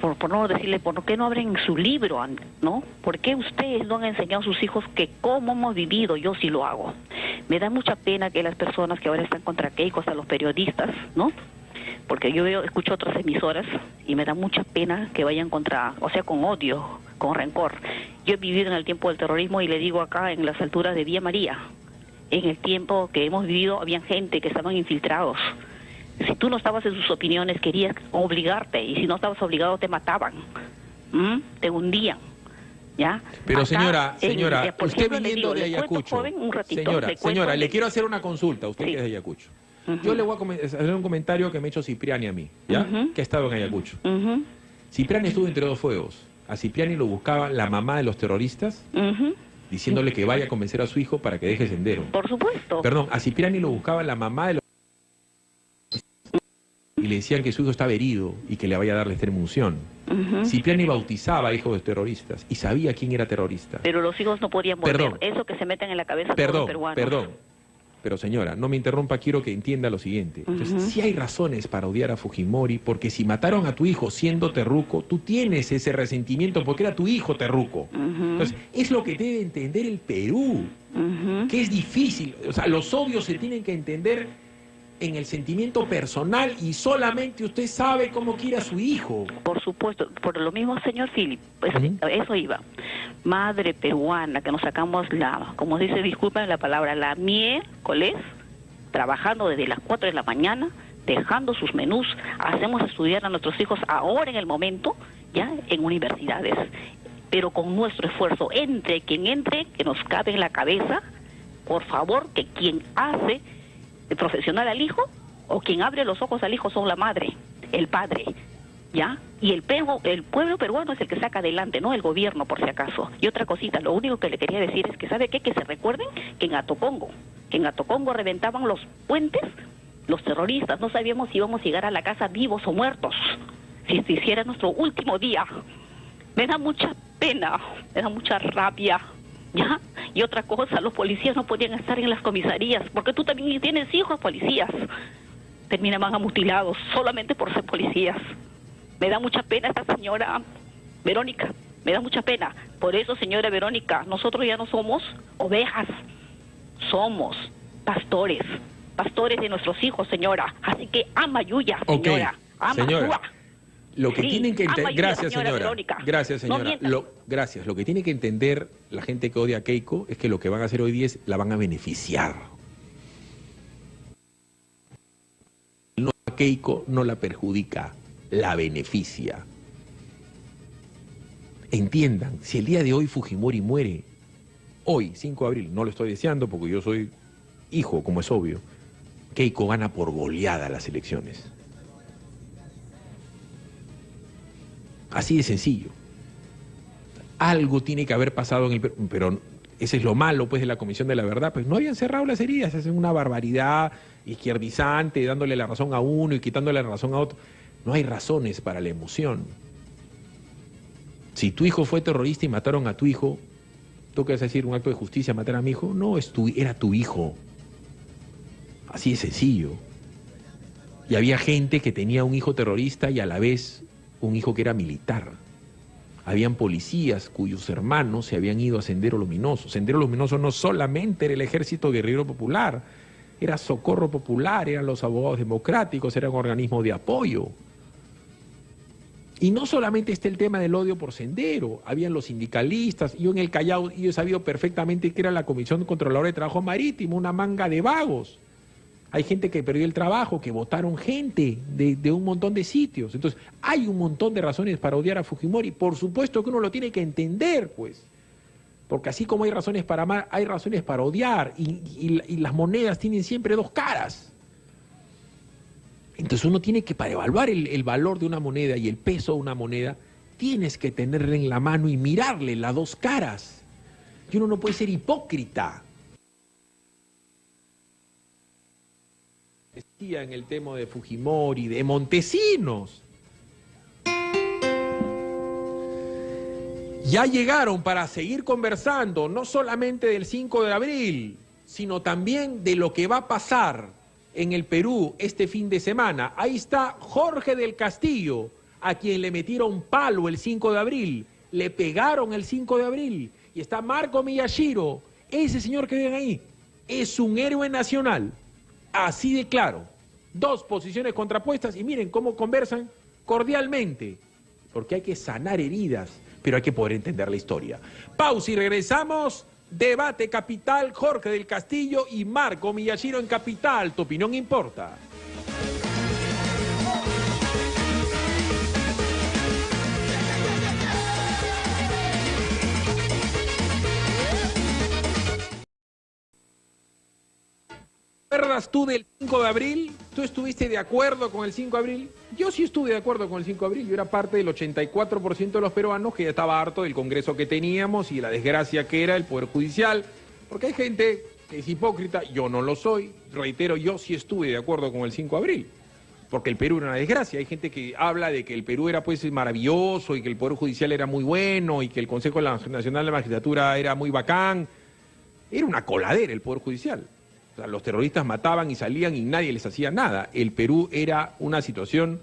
por no decirle, ¿por qué no abren su libro, no? ¿Por qué ustedes no han enseñado a sus hijos que cómo hemos vivido? Yo sí lo hago. Me da mucha pena que las personas que ahora están contra Keiko, hasta los periodistas, ¿no? Porque yo escucho otras emisoras y me da mucha pena que vayan con odio con rencor. Yo he vivido en el tiempo del terrorismo y le digo acá en las alturas de Vía María, en el tiempo que hemos vivido había gente que estaban infiltrados. Si tú no estabas en sus opiniones querías obligarte y si no estabas obligado te mataban, te hundían. ¿Ya? Pero acá, señora, por usted ejemplo, viniendo de Ayacucho, joven, un ratito, señora, le quiero hacer una consulta, usted Sí. que es de Ayacucho. Yo le voy a hacer un comentario que me ha hecho Cipriani a mí, ¿ya? Que ha estado en Ayacucho. Cipriani estuvo entre dos fuegos. A Cipriani lo buscaba la mamá de los terroristas, diciéndole que vaya a convencer a su hijo para que deje Sendero. Por supuesto. Perdón, a Cipriani lo buscaba la mamá de los y le decían que su hijo estaba herido y que le vaya a darle extrema-unción. Cipriani bautizaba a hijos de terroristas y sabía quién era terrorista. Pero los hijos no podían volver. Eso que se meten en la cabeza todos los peruanos. Pero señora, no me interrumpa, quiero que entienda lo siguiente. Entonces, sí hay razones para odiar a Fujimori, porque si mataron a tu hijo siendo terruco, tú tienes ese resentimiento porque era tu hijo terruco. Entonces, es lo que debe entender el Perú, que es difícil. O sea, los odios se tienen que entender en el sentimiento personal y solamente usted sabe cómo quiere a su hijo. Por supuesto, por lo mismo, señor Philip, pues eso iba. Madre peruana, que nos sacamos como dice, disculpen la palabra, la miércoles, trabajando desde las 4 de la mañana, dejando sus menús, hacemos estudiar a nuestros hijos ahora en el momento, ya, en universidades. Pero con nuestro esfuerzo, entre quien entre, que nos cabe en la cabeza, por favor, que quien hace el profesional al hijo o quien abre los ojos al hijo son la madre, el padre, ¿ya? Y el pueblo peruano es el que saca adelante, no el gobierno, por si acaso. Y otra cosita, lo único que le quería decir es que, ¿sabe qué? Que se recuerden que en Atocongo reventaban los puentes los terroristas, no sabíamos si íbamos a llegar a la casa vivos o muertos, si se hiciera nuestro último día. Me da mucha pena, me da mucha rabia, ¿ya? Y otra cosa, los policías no podían estar en las comisarías, porque tú también tienes hijos policías. Terminaban mutilados solamente por ser policías. Me da mucha pena esta señora Verónica, me da mucha pena. Por eso, señora Verónica, nosotros ya no somos ovejas, somos pastores de nuestros hijos, señora. Así que ama Yuya, señora, ama señora. Yuya. Lo que tienen que entender... Gracias, señora señora. Verónica. Gracias, señora. No gracias. Lo que tiene que entender la gente que odia a Keiko es que lo que van a hacer hoy día es la van a beneficiar. No, a Keiko no la perjudica, la beneficia. Entiendan, si el día de hoy Fujimori muere, hoy, 5 de abril, no lo estoy deseando porque yo soy hijo, como es obvio, Keiko gana por goleada las elecciones. Así de sencillo. Algo tiene que haber pasado en el Perú, pero ese es lo malo pues de la Comisión de la Verdad, pues no habían cerrado las heridas, hacen una barbaridad izquierdizante, dándole la razón a uno y quitándole la razón a otro. No hay razones para la emoción. Si tu hijo fue terrorista y mataron a tu hijo, ¿tú qué vas a decir? ¿Un acto de justicia matar a mi hijo? No, era tu hijo. Así de sencillo. Y había gente que tenía un hijo terrorista y a la vez un hijo que era militar. Habían policías cuyos hermanos se habían ido a Sendero Luminoso. Sendero Luminoso no solamente era el Ejército Guerrero Popular, era Socorro Popular, eran los abogados democráticos, era un organismo de apoyo. Y no solamente está el tema del odio por Sendero, habían los sindicalistas. Yo en el Callao yo he sabido perfectamente que era la Comisión Controladora de Trabajo Marítimo, una manga de vagos. Hay gente que perdió el trabajo, que votaron gente de un montón de sitios. Entonces, hay un montón de razones para odiar a Fujimori. Por supuesto que uno lo tiene que entender, pues. Porque así como hay razones para amar, hay razones para odiar. Y las monedas tienen siempre dos caras. Entonces uno tiene que, para evaluar el valor de una moneda y el peso de una moneda, tienes que tenerla en la mano y mirarle las dos caras. Y uno no puede ser hipócrita. En el tema de Fujimori, de Montesinos. Ya llegaron para seguir conversando, no solamente del 5 de abril, sino también de lo que va a pasar en el Perú este fin de semana. Ahí está Jorge del Castillo, a quien le metieron palo el 5 de abril, le pegaron el 5 de abril. Y está Marco Miyashiro, ese señor que ven ahí, es un héroe nacional. Así de claro, dos posiciones contrapuestas y miren cómo conversan cordialmente, porque hay que sanar heridas, pero hay que poder entender la historia. Pausa y regresamos. Debate Capital, Jorge del Castillo y Marco Miyashiro en Capital. Tu opinión importa. ¿Te acuerdas tú del 5 de abril? ¿Tú estuviste de acuerdo con el 5 de abril? Yo sí estuve de acuerdo con el 5 de abril. Yo era parte del 84% de los peruanos que ya estaba harto del Congreso que teníamos y la desgracia que era el Poder Judicial. Porque hay gente que es hipócrita, yo no lo soy. Reitero, yo sí estuve de acuerdo con el 5 de abril. Porque el Perú era una desgracia. Hay gente que habla de que el Perú era pues maravilloso y que el Poder Judicial era muy bueno y que el Consejo Nacional de la Magistratura era muy bacán. Era una coladera el Poder Judicial. O sea, los terroristas mataban y salían y nadie les hacía nada. El Perú era una situación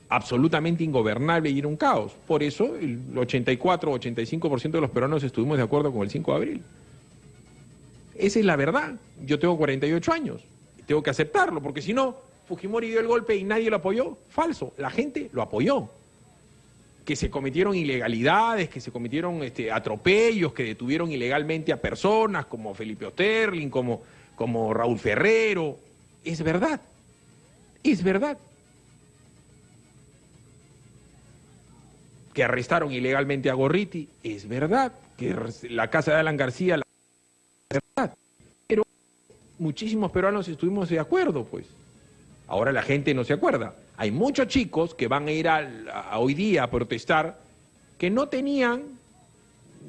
absolutamente ingobernable y era un caos. Por eso el 84-85% de los peruanos estuvimos de acuerdo con el 5 de abril. Esa es la verdad. Yo tengo 48 años. Tengo que aceptarlo, porque si no, Fujimori dio el golpe y nadie lo apoyó. Falso. La gente lo apoyó. Que se cometieron ilegalidades, que se cometieron atropellos, que detuvieron ilegalmente a personas como Felipe Osterling, como Raúl Ferrero. Es verdad. Es verdad. Que arrestaron ilegalmente a Gorriti. Es verdad. Que la casa de Alan García... Es verdad. Pero muchísimos peruanos estuvimos de acuerdo, pues. Ahora la gente no se acuerda. Hay muchos chicos que van a ir a hoy día a protestar que no tenían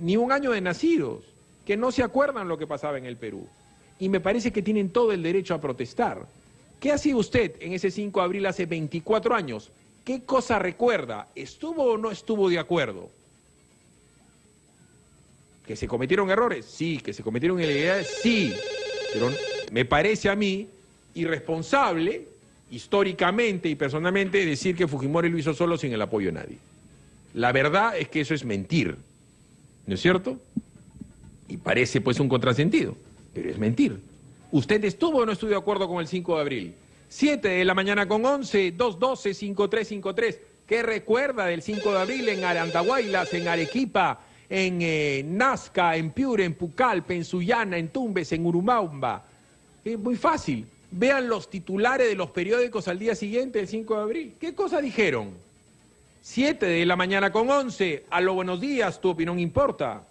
ni un año de nacidos, que no se acuerdan lo que pasaba en el Perú. Y me parece que tienen todo el derecho a protestar. ¿Qué hacía usted en ese 5 de abril hace 24 años? ¿Qué cosa recuerda? ¿Estuvo o no estuvo de acuerdo? ¿Que se cometieron errores? Sí. ¿Que se cometieron ilegalidades? Sí. Pero me parece a mí irresponsable, históricamente y personalmente, decir que Fujimori lo hizo solo sin el apoyo de nadie. La verdad es que eso es mentir, ¿no es cierto? Y parece pues un contrasentido, pero es mentir. ¿Usted estuvo o no estuvo de acuerdo con el 5 de abril? 7 de la mañana con 11, 212-5353. ¿Qué recuerda del 5 de abril en Arandahuaylas, en Arequipa, en Nazca, en Piura, en Pucallpa, en Sullana, en Tumbes, en Urubamba? Es muy fácil. Vean los titulares de los periódicos al día siguiente, el 5 de abril. ¿Qué cosa dijeron? 7 de la mañana con 11. Aló, buenos días, tu opinión importa.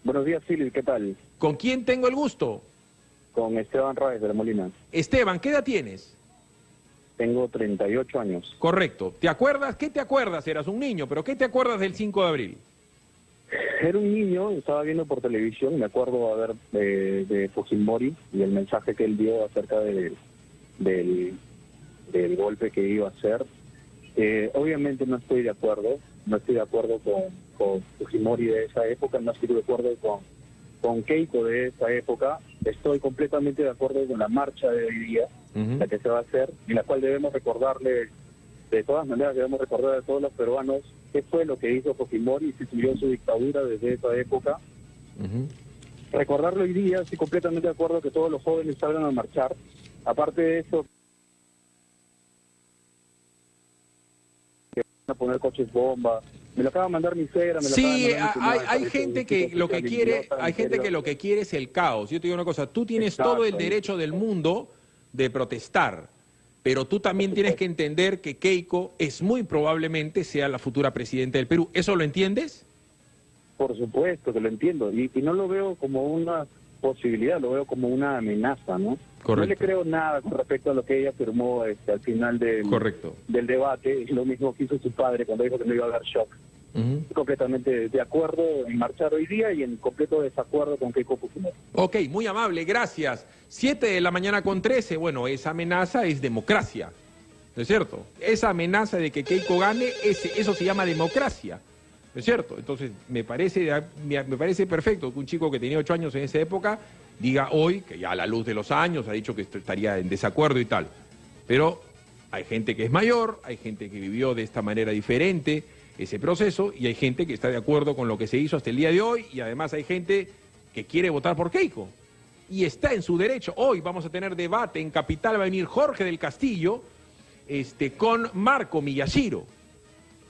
Buenos días, Philip, ¿qué tal? ¿Con quién tengo el gusto? Con Esteban Raez de La Molina. Esteban, ¿qué edad tienes? Tengo 38 años. Correcto. ¿Te acuerdas? ¿Qué te acuerdas? Eras un niño, pero ¿qué te acuerdas del 5 de abril? Era un niño, estaba viendo por televisión, me acuerdo de Fujimori y el mensaje que él dio acerca del golpe que iba a hacer. Obviamente no estoy de acuerdo con Fujimori de esa época, no estoy de acuerdo con Keiko de esa época. Estoy completamente de acuerdo con la marcha de hoy día, la que se va a hacer, en la cual debemos recordarle, de todas maneras debemos recordar a todos los peruanos qué fue lo que hizo Fujimori, instituyó su dictadura desde esa época. Recordarlo hoy día, estoy completamente de acuerdo que todos los jóvenes salgan a marchar. Aparte de eso, que van a poner coches bomba. Me lo acaba de mandar mi suegra. Sí, hay gente que lo que quiere, hay gente que lo que quiere es el caos. Yo te digo una cosa, tú tienes todo el derecho del mundo de protestar, pero tú también tienes que entender que Keiko es muy probablemente sea la futura presidenta del Perú. ¿Eso lo entiendes? Por supuesto que lo entiendo, y no lo veo como una posibilidad, lo veo como una amenaza, ¿no? Correcto. No le creo nada con respecto a lo que ella afirmó al final del debate, y lo mismo que hizo su padre cuando dijo que no iba a dar shock. Completamente de acuerdo en marchar hoy día y en completo desacuerdo con Keiko Fujimori. Ok, muy amable, gracias. 7 de la mañana con 13, bueno, esa amenaza es democracia, ¿no es cierto? Esa amenaza de que Keiko gane, eso se llama democracia, ¿no es cierto? Entonces, me parece perfecto que un chico que tenía 8 años en esa época diga hoy, que ya a la luz de los años ha dicho que estaría en desacuerdo y tal. Pero hay gente que es mayor, hay gente que vivió de esta manera diferente ese proceso, y hay gente que está de acuerdo con lo que se hizo hasta el día de hoy, y además hay gente que quiere votar por Keiko. Y está en su derecho. Hoy vamos a tener debate en Capital, va a venir Jorge del Castillo con Marco Miyashiro.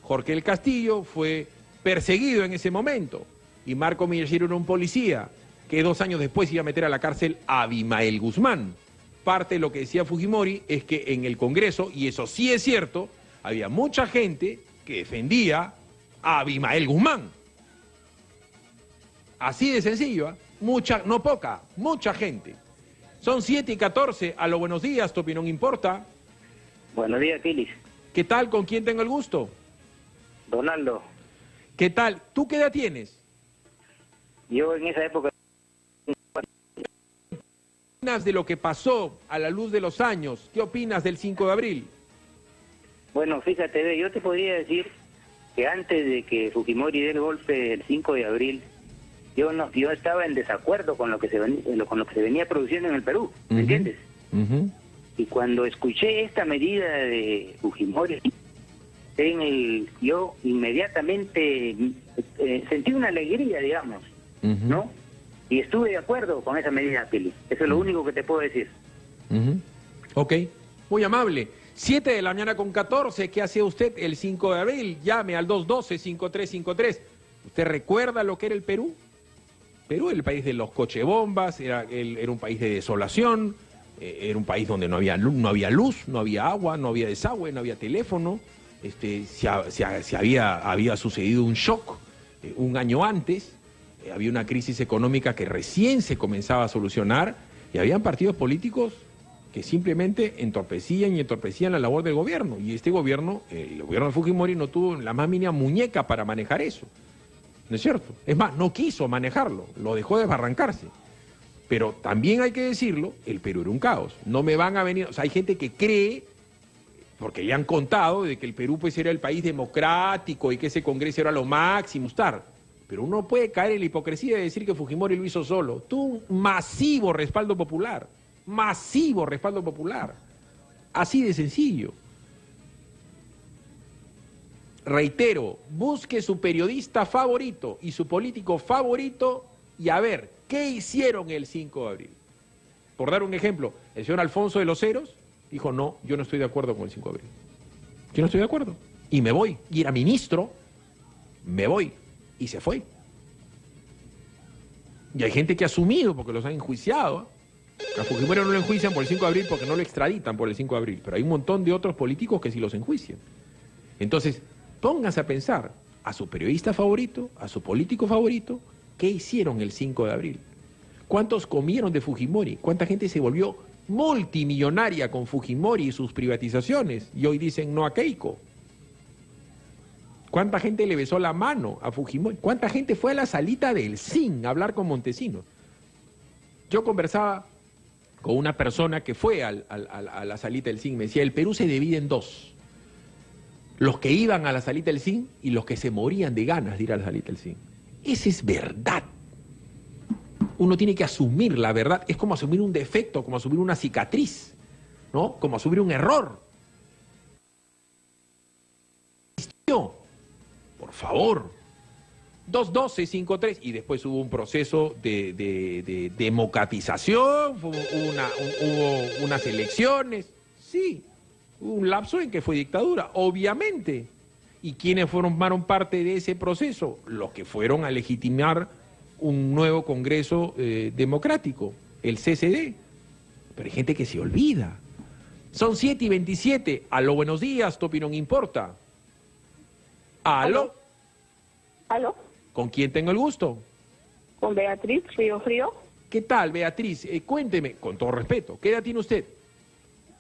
Jorge del Castillo fue perseguido en ese momento. Y Marco Miyashiro era un policía que 2 años después iba a meter a la cárcel a Abimael Guzmán. Parte de lo que decía Fujimori es que en el Congreso, y eso sí es cierto, había mucha gente que defendía a Abimael Guzmán. Así de sencillo, ¿eh? Mucha, no poca, mucha gente. Son 7:14, a lo buenos días, tu opinión importa. Buenos días, Kilis. ¿Qué tal? ¿Con quién tengo el gusto? Donaldo. ¿Qué tal? ¿Tú qué edad tienes? Yo en esa época... ¿Qué opinas de lo que pasó a la luz de los años? ¿Qué opinas del 5 de abril? Bueno, fíjate, yo te podría decir que antes de que Fujimori dé el golpe el 5 de abril, yo estaba en desacuerdo con lo que se venía produciendo en el Perú, ¿me entiendes? Y cuando escuché esta medida de Fujimori, yo inmediatamente sentí una alegría, digamos, ¿no? Y estuve de acuerdo con esa medida, Pili. Eso es lo único que te puedo decir. Ok, muy amable. 7:14 ¿Qué hacía usted el 5 de abril? Llame al 212-5353. ¿Usted recuerda lo que era el Perú? Perú era el país de los cochebombas, era un país de desolación, era un país donde no había luz, no había agua, no había desagüe, no había teléfono. Había sucedido un shock un año antes, había una crisis económica que recién se comenzaba a solucionar y habían partidos políticos que simplemente entorpecían la labor del gobierno. Y este gobierno, el gobierno de Fujimori, no tuvo la más mínima muñeca para manejar eso. ¿No es cierto? Es más, no quiso manejarlo, lo dejó desbarrancarse. Pero también hay que decirlo, el Perú era un caos. No me van a venir, o sea, hay gente que cree, porque le han contado de que el Perú pues era el país democrático y que ese Congreso era lo máximo, pero uno puede caer en la hipocresía de decir que Fujimori lo hizo solo. Tuvo un masivo respaldo popular, así de sencillo. Reitero, busque su periodista favorito y su político favorito y a ver, ¿qué hicieron el 5 de abril? Por dar un ejemplo, el señor Alfonso de los Heros dijo, no, yo no estoy de acuerdo con el 5 de abril. Yo no estoy de acuerdo. Y me voy. Y era ministro, me voy. Y se fue. Y hay gente que ha asumido porque los han enjuiciado. A Fujimori no lo enjuician por el 5 de abril porque no lo extraditan por el 5 de abril. Pero hay un montón de otros políticos que sí los enjuician. Entonces, pónganse a pensar a su periodista favorito, a su político favorito, ¿qué hicieron el 5 de abril? ¿Cuántos comieron de Fujimori? ¿Cuánta gente se volvió multimillonaria con Fujimori y sus privatizaciones? Y hoy dicen no a Keiko. ¿Cuánta gente le besó la mano a Fujimori? ¿Cuánta gente fue a la salita del CIN a hablar con Montesinos? Yo conversaba con una persona que fue a la salita del CIN, me decía, el Perú se divide en dos. Los que iban a la salita del CIN y los que se morían de ganas de ir a la salita del CIN. Esa es verdad. Uno tiene que asumir la verdad. Es como asumir un defecto, como asumir una cicatriz, ¿no? Como asumir un error. Por favor. 212-53. Y después hubo un proceso de democratización, hubo unas elecciones. Sí, hubo un lapso en que fue dictadura, obviamente. ¿Y quiénes formaron parte de ese proceso? Los que fueron a legitimar un nuevo Congreso democrático, el CCD. Pero hay gente que se olvida. Son 7:27. Aló, buenos días, tu opinión importa. Aló. ¿Aló? ¿Con quién tengo el gusto? Con Beatriz Río Frío. ¿Qué tal, Beatriz? Cuénteme, con todo respeto, ¿qué edad tiene usted?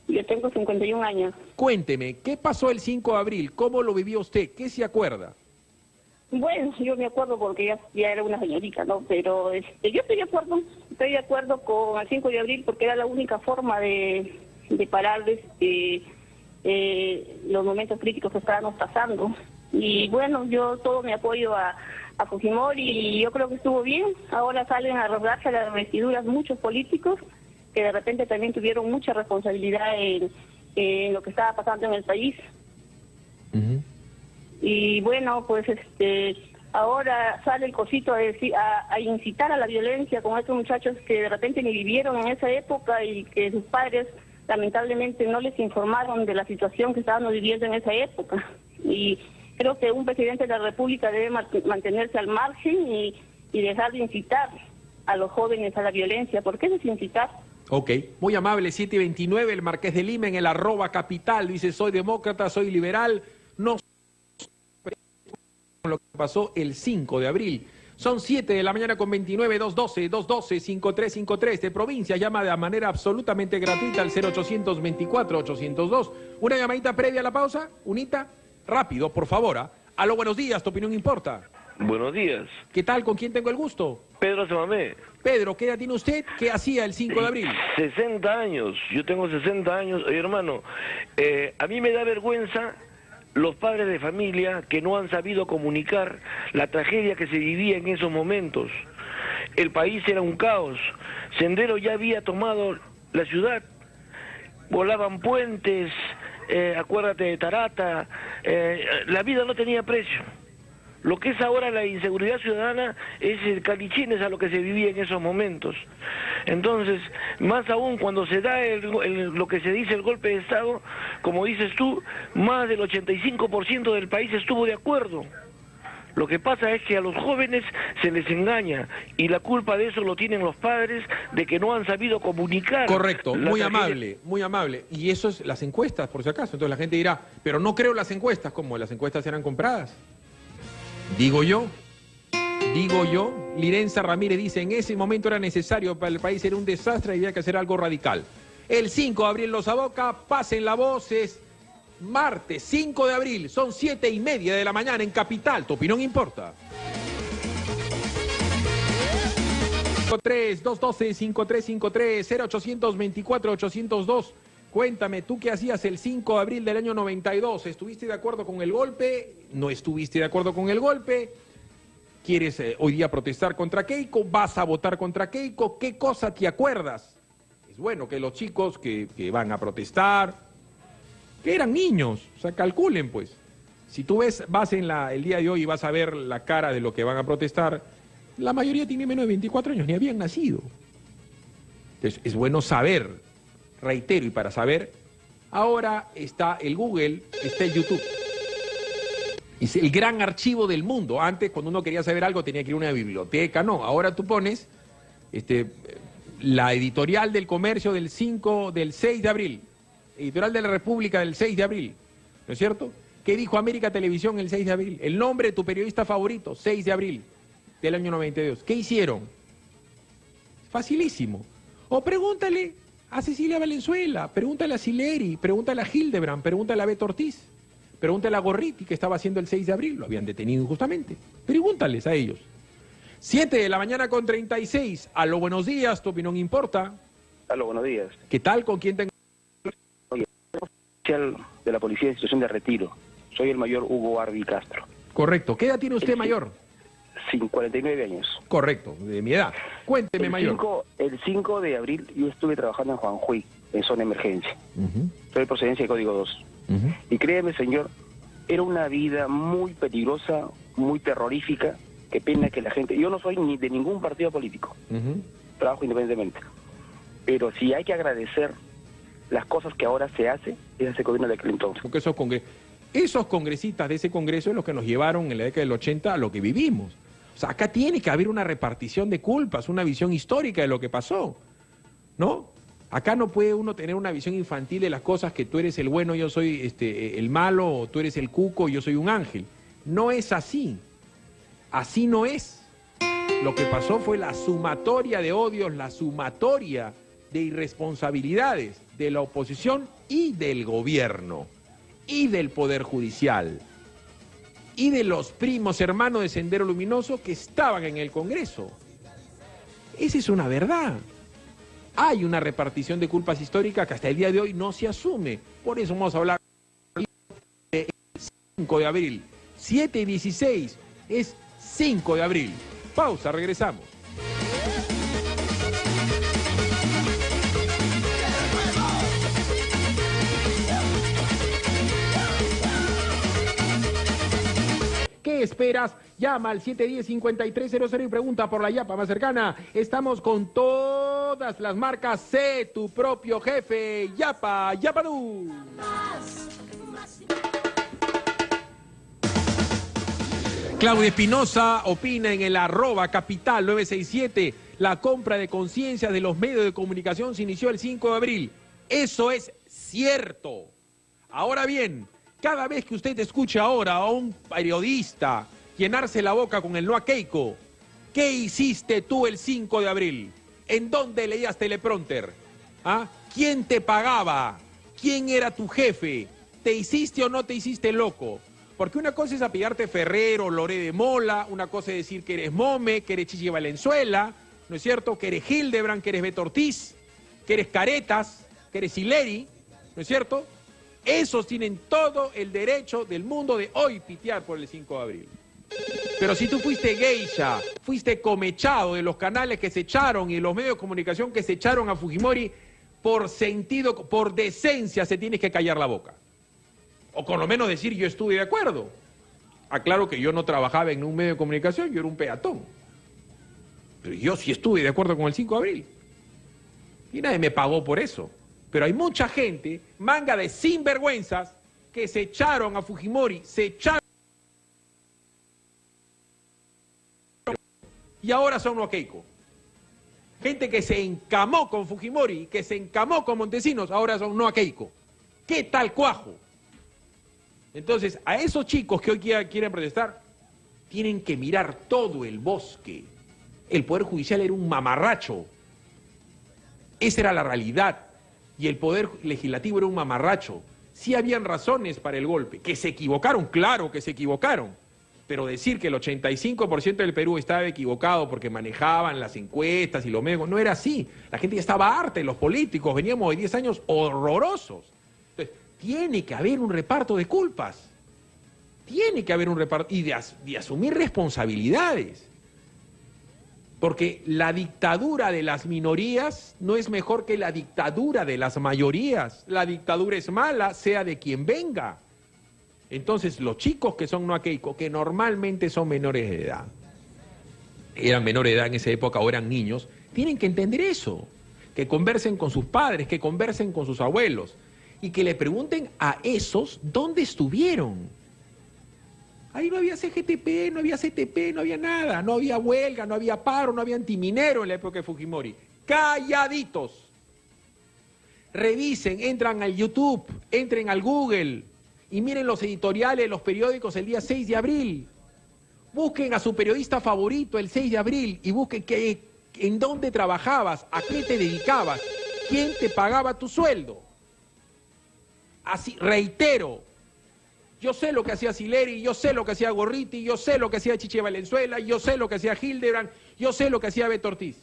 Yo tengo 51 años. Cuénteme, ¿qué pasó el 5 de abril? ¿Cómo lo vivió usted? ¿Qué se acuerda? Bueno, yo me acuerdo porque ya era una señorita, ¿no? Pero yo estoy de acuerdo con el 5 de abril porque era la única forma de parar los momentos críticos que estábamos pasando. Y bueno, yo todo mi apoyo a Fujimori y yo creo que estuvo bien. Ahora salen a rasgarse las vestiduras muchos políticos que de repente también tuvieron mucha responsabilidad en lo que estaba pasando en el país. Y bueno, pues ahora sale el cosito a incitar a la violencia con estos muchachos que de repente ni vivieron en esa época y que sus padres lamentablemente no les informaron de la situación que estábamos viviendo en esa época. Y Creo que un presidente de la República debe mantenerse al margen y dejar de incitar a los jóvenes a la violencia. ¿Por qué desincitar? Ok, muy amable, 729, el Marqués de Lima en el @capital, dice, soy demócrata, soy liberal, no con lo que pasó el 5 de abril. Son 7 de la mañana con 29, 212-5353 de provincia, llama de manera absolutamente gratuita al 0824-802. Una llamadita previa a la pausa, unita, rápido, por favor. Aló, buenos días, tu opinión importa. Buenos días. ¿Qué tal? ¿Con quién tengo el gusto? Pedro Samamé. Pedro, ¿qué edad tiene usted? ¿Qué hacía el 5 de abril? 60 años. Yo tengo 60 años. Oye, hermano, a mí me da vergüenza los padres de familia que no han sabido comunicar la tragedia que se vivía en esos momentos. El país era un caos. Sendero ya había tomado la ciudad. Volaban puentes, acuérdate de Tarata. La vida no tenía precio. Lo que es ahora la inseguridad ciudadana es el calichines a lo que se vivía en esos momentos. Entonces, más aún cuando se da lo que se dice el golpe de Estado, como dices tú, más del 85% del país estuvo de acuerdo. Lo que pasa es que a los jóvenes se les engaña y la culpa de eso lo tienen los padres de que no han sabido comunicar. Correcto, muy amable, muy amable. Y eso es las encuestas, por si acaso. Entonces la gente dirá, pero no creo las encuestas. ¿Cómo? ¿Las encuestas eran compradas? Digo yo, Lirenza Ramírez dice, en ese momento era necesario para el país, era un desastre y había que hacer algo radical. El 5 de abril los aboca, pasen la voz, es martes 5 de abril, son 7:30 de la mañana en Capital, tu opinión importa. 212-5353, 0824-802. Cuéntame, ¿tú qué hacías el 5 de abril del año 92? ¿Estuviste de acuerdo con el golpe? ¿No estuviste de acuerdo con el golpe? ¿Quieres hoy día protestar contra Keiko? ¿Vas a votar contra Keiko? ¿Qué cosa te acuerdas? Es bueno que los chicos que van a protestar, que eran niños, o sea, calculen pues. Si tú vas el día de hoy y vas a ver la cara de lo que van a protestar, la mayoría tiene menos de 24 años, ni habían nacido. Entonces, es bueno saber. Reitero, y para saber, ahora está el Google, está el YouTube. Es el gran archivo del mundo. Antes, cuando uno quería saber algo, tenía que ir a una biblioteca. No, ahora tú pones la editorial del comercio del 6 de abril, editorial de la República del 6 de abril, ¿no es cierto? ¿Qué dijo América Televisión el 6 de abril? El nombre de tu periodista favorito, 6 de abril del año 92. ¿Qué hicieron? Facilísimo. O pregúntale a Cecilia Valenzuela, pregúntale a Sileri, pregúntale a Hildebrand, pregúntale a Beto Ortiz, pregúntale a Gorriti, que estaba haciendo el 6 de abril, lo habían detenido injustamente. Pregúntales a ellos. 7 de la mañana con 36. Aló, buenos días, tu opinión importa. Aló, buenos días. ¿Qué tal? ¿Con quién tengo? Oye, oficial de la Policía de Situación de Retiro. Soy el mayor Hugo Arbi Castro. Correcto. ¿Qué edad tiene usted, mayor? 49 años. Correcto, de mi edad. Cuénteme, mayor. El 5 de abril yo estuve trabajando en Juanjuy, en zona de emergencia. Soy de procedencia de Código 2. Y créeme, señor, era una vida muy peligrosa, muy terrorífica. Qué pena que la gente... Yo no soy ni de ningún partido político. Trabajo independientemente. Pero si hay que agradecer las cosas que ahora se hace, es ese gobierno de aquel entonces. Porque esos congresistas de ese congreso es los que nos llevaron en la década del 80 a lo que vivimos. O sea, acá tiene que haber una repartición de culpas, una visión histórica de lo que pasó, ¿no? Acá no puede uno tener una visión infantil de las cosas, que tú eres el bueno, yo soy el malo, o tú eres el cuco, yo soy un ángel. No es así. Así no es. Lo que pasó fue la sumatoria de odios, la sumatoria de irresponsabilidades de la oposición y del gobierno, y del Poder Judicial, y de los primos hermanos de Sendero Luminoso que estaban en el Congreso. Esa es una verdad. Hay una repartición de culpas históricas que hasta el día de hoy no se asume. Por eso vamos a hablar del 5 de abril. 7:16 es 5 de abril. Pausa, regresamos. ¿Qué esperas? Llama al 710-5300 y pregunta por la yapa más cercana. Estamos con todas las marcas. Sé tu propio jefe. Yapa, Yapadú. Claudia Espinosa opina en el @capital 967. La compra de conciencia de los medios de comunicación se inició el 5 de abril. Eso es cierto. Ahora bien, cada vez que usted escuche ahora a un periodista llenarse la boca con el no a Keiko, ¿qué hiciste tú el 5 de abril? ¿En dónde leías teleprompter? ¿Ah? ¿Quién te pagaba? ¿Quién era tu jefe? ¿Te hiciste o no te hiciste loco? Porque una cosa es apellidarte Ferrero, Loré de Mola, una cosa es decir que eres Mome, que eres Chichi Valenzuela, ¿no es cierto? Que eres Hildebrand, que eres Beto Ortiz, que eres Caretas, que eres Hileri, ¿no es cierto? Esos tienen todo el derecho del mundo de hoy pitear por el 5 de abril. Pero si tú fuiste geisha, fuiste comechado de los canales que se echaron y de los medios de comunicación que se echaron a Fujimori, por sentido, por decencia se tienes que callar la boca. O con lo menos decir yo estuve de acuerdo. Aclaro que yo no trabajaba en un medio de comunicación, yo era un peatón. Pero yo sí estuve de acuerdo con el 5 de abril. Y nadie me pagó por eso. Pero hay mucha gente, manga de sinvergüenzas, que se echaron a Fujimori, se echaron y ahora son no Keiko. Gente que se encamó con Fujimori, que se encamó con Montesinos, ahora son no a Keiko. ¿Qué tal cuajo? Entonces, a esos chicos que hoy quieren protestar, tienen que mirar todo el bosque. El Poder Judicial era un mamarracho. Esa era la realidad. Y el Poder Legislativo era un mamarracho. Sí habían razones para el golpe. Que se equivocaron, claro que se equivocaron. Pero decir que el 85% del Perú estaba equivocado porque manejaban las encuestas y los medios, no era así. La gente ya estaba harta, los políticos, veníamos de 10 años horrorosos. Entonces, tiene que haber un reparto de culpas. Tiene que haber un reparto y de asumir responsabilidades. Porque la dictadura de las minorías no es mejor que la dictadura de las mayorías. La dictadura es mala, sea de quien venga. Entonces, los chicos que son no a Keiko, que normalmente son menores de edad, eran menores de edad en esa época o eran niños, tienen que entender eso. Que conversen con sus padres, que conversen con sus abuelos y que le pregunten a esos dónde estuvieron. Ahí no había CGTP, no había CTP, no había nada, no había huelga, no había paro, no había antiminero en la época de Fujimori. Calladitos. Revisen, entran al YouTube, entren al Google y miren los editoriales de los periódicos el día 6 de abril. Busquen a su periodista favorito el 6 de abril y busquen en dónde trabajabas, a qué te dedicabas, quién te pagaba tu sueldo. Así, reitero, yo sé lo que hacía Sileri, yo sé lo que hacía Gorriti, yo sé lo que hacía Chichi Valenzuela, yo sé lo que hacía Hildebrand, yo sé lo que hacía Beto Ortiz.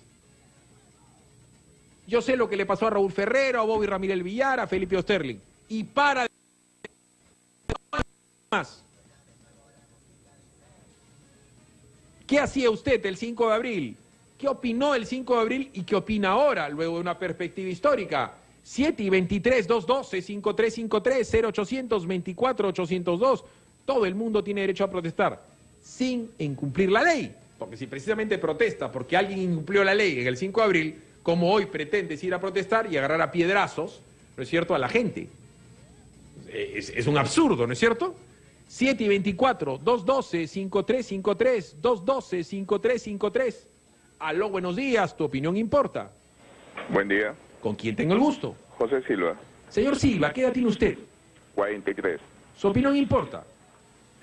Yo sé lo que le pasó a Raúl Ferrero, a Bobby Ramírez Villar, a Felipe Osterling. Y para más. ¿Qué hacía usted el 5 de abril? ¿Qué opinó el 5 de abril y qué opina ahora, luego de una perspectiva histórica? 7-23-212-5353, 0800-24-802. Todo el mundo tiene derecho a protestar sin incumplir la ley. Porque si precisamente protesta porque alguien incumplió la ley en el 5 de abril, como hoy pretendes ir a protestar y agarrar a piedrazos, ¿no es cierto?, a la gente. Es un absurdo, ¿no es cierto? 7-24-212-5353, 212-5353. Aló, buenos días, tu opinión importa. Buen día. ¿Con quién tengo el gusto? José Silva. Señor Silva, ¿qué edad tiene usted? 43. ¿Su opinión importa?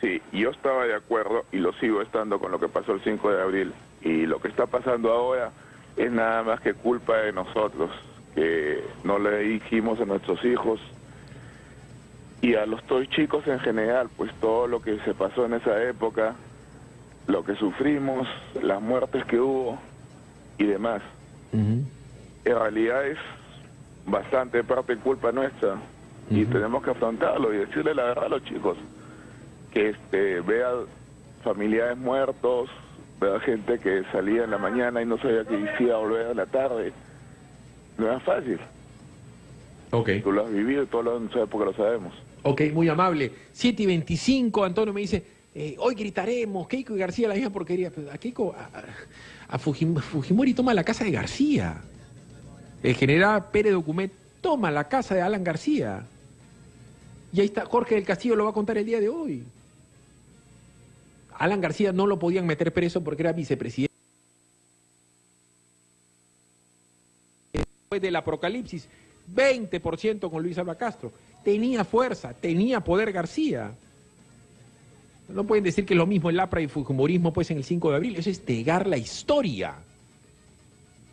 Sí, yo estaba de acuerdo y lo sigo estando con lo que pasó el 5 de abril. Y lo que está pasando ahora es nada más que culpa de nosotros, que no le dijimos a nuestros hijos y a los chicos en general, pues todo lo que se pasó en esa época, lo que sufrimos, las muertes que hubo y demás. En realidad es bastante parte culpa nuestra y tenemos que afrontarlo y decirle la verdad a los chicos, que vea familiares muertos, vea gente que salía en la mañana y no sabía que iba a volver a la tarde. No es fácil. Okay. Tú lo has vivido y todos en esa época lo sabemos. Ok, muy amable. 7:25, Antonio me dice, hoy gritaremos, Keiko y García la misma porquería. Pero a Keiko, a Fujimori toma la casa de García. El general Pérez Document toma la casa de Alan García. Y ahí está, Jorge del Castillo lo va a contar el día de hoy. Alan García no lo podían meter preso porque era vicepresidente. Después del apocalipsis, 20% con Luis Alva Castro. Tenía fuerza, tenía poder García. No pueden decir que es lo mismo el APRA y el fujimorismo pues en el 5 de abril. Eso es negar la historia.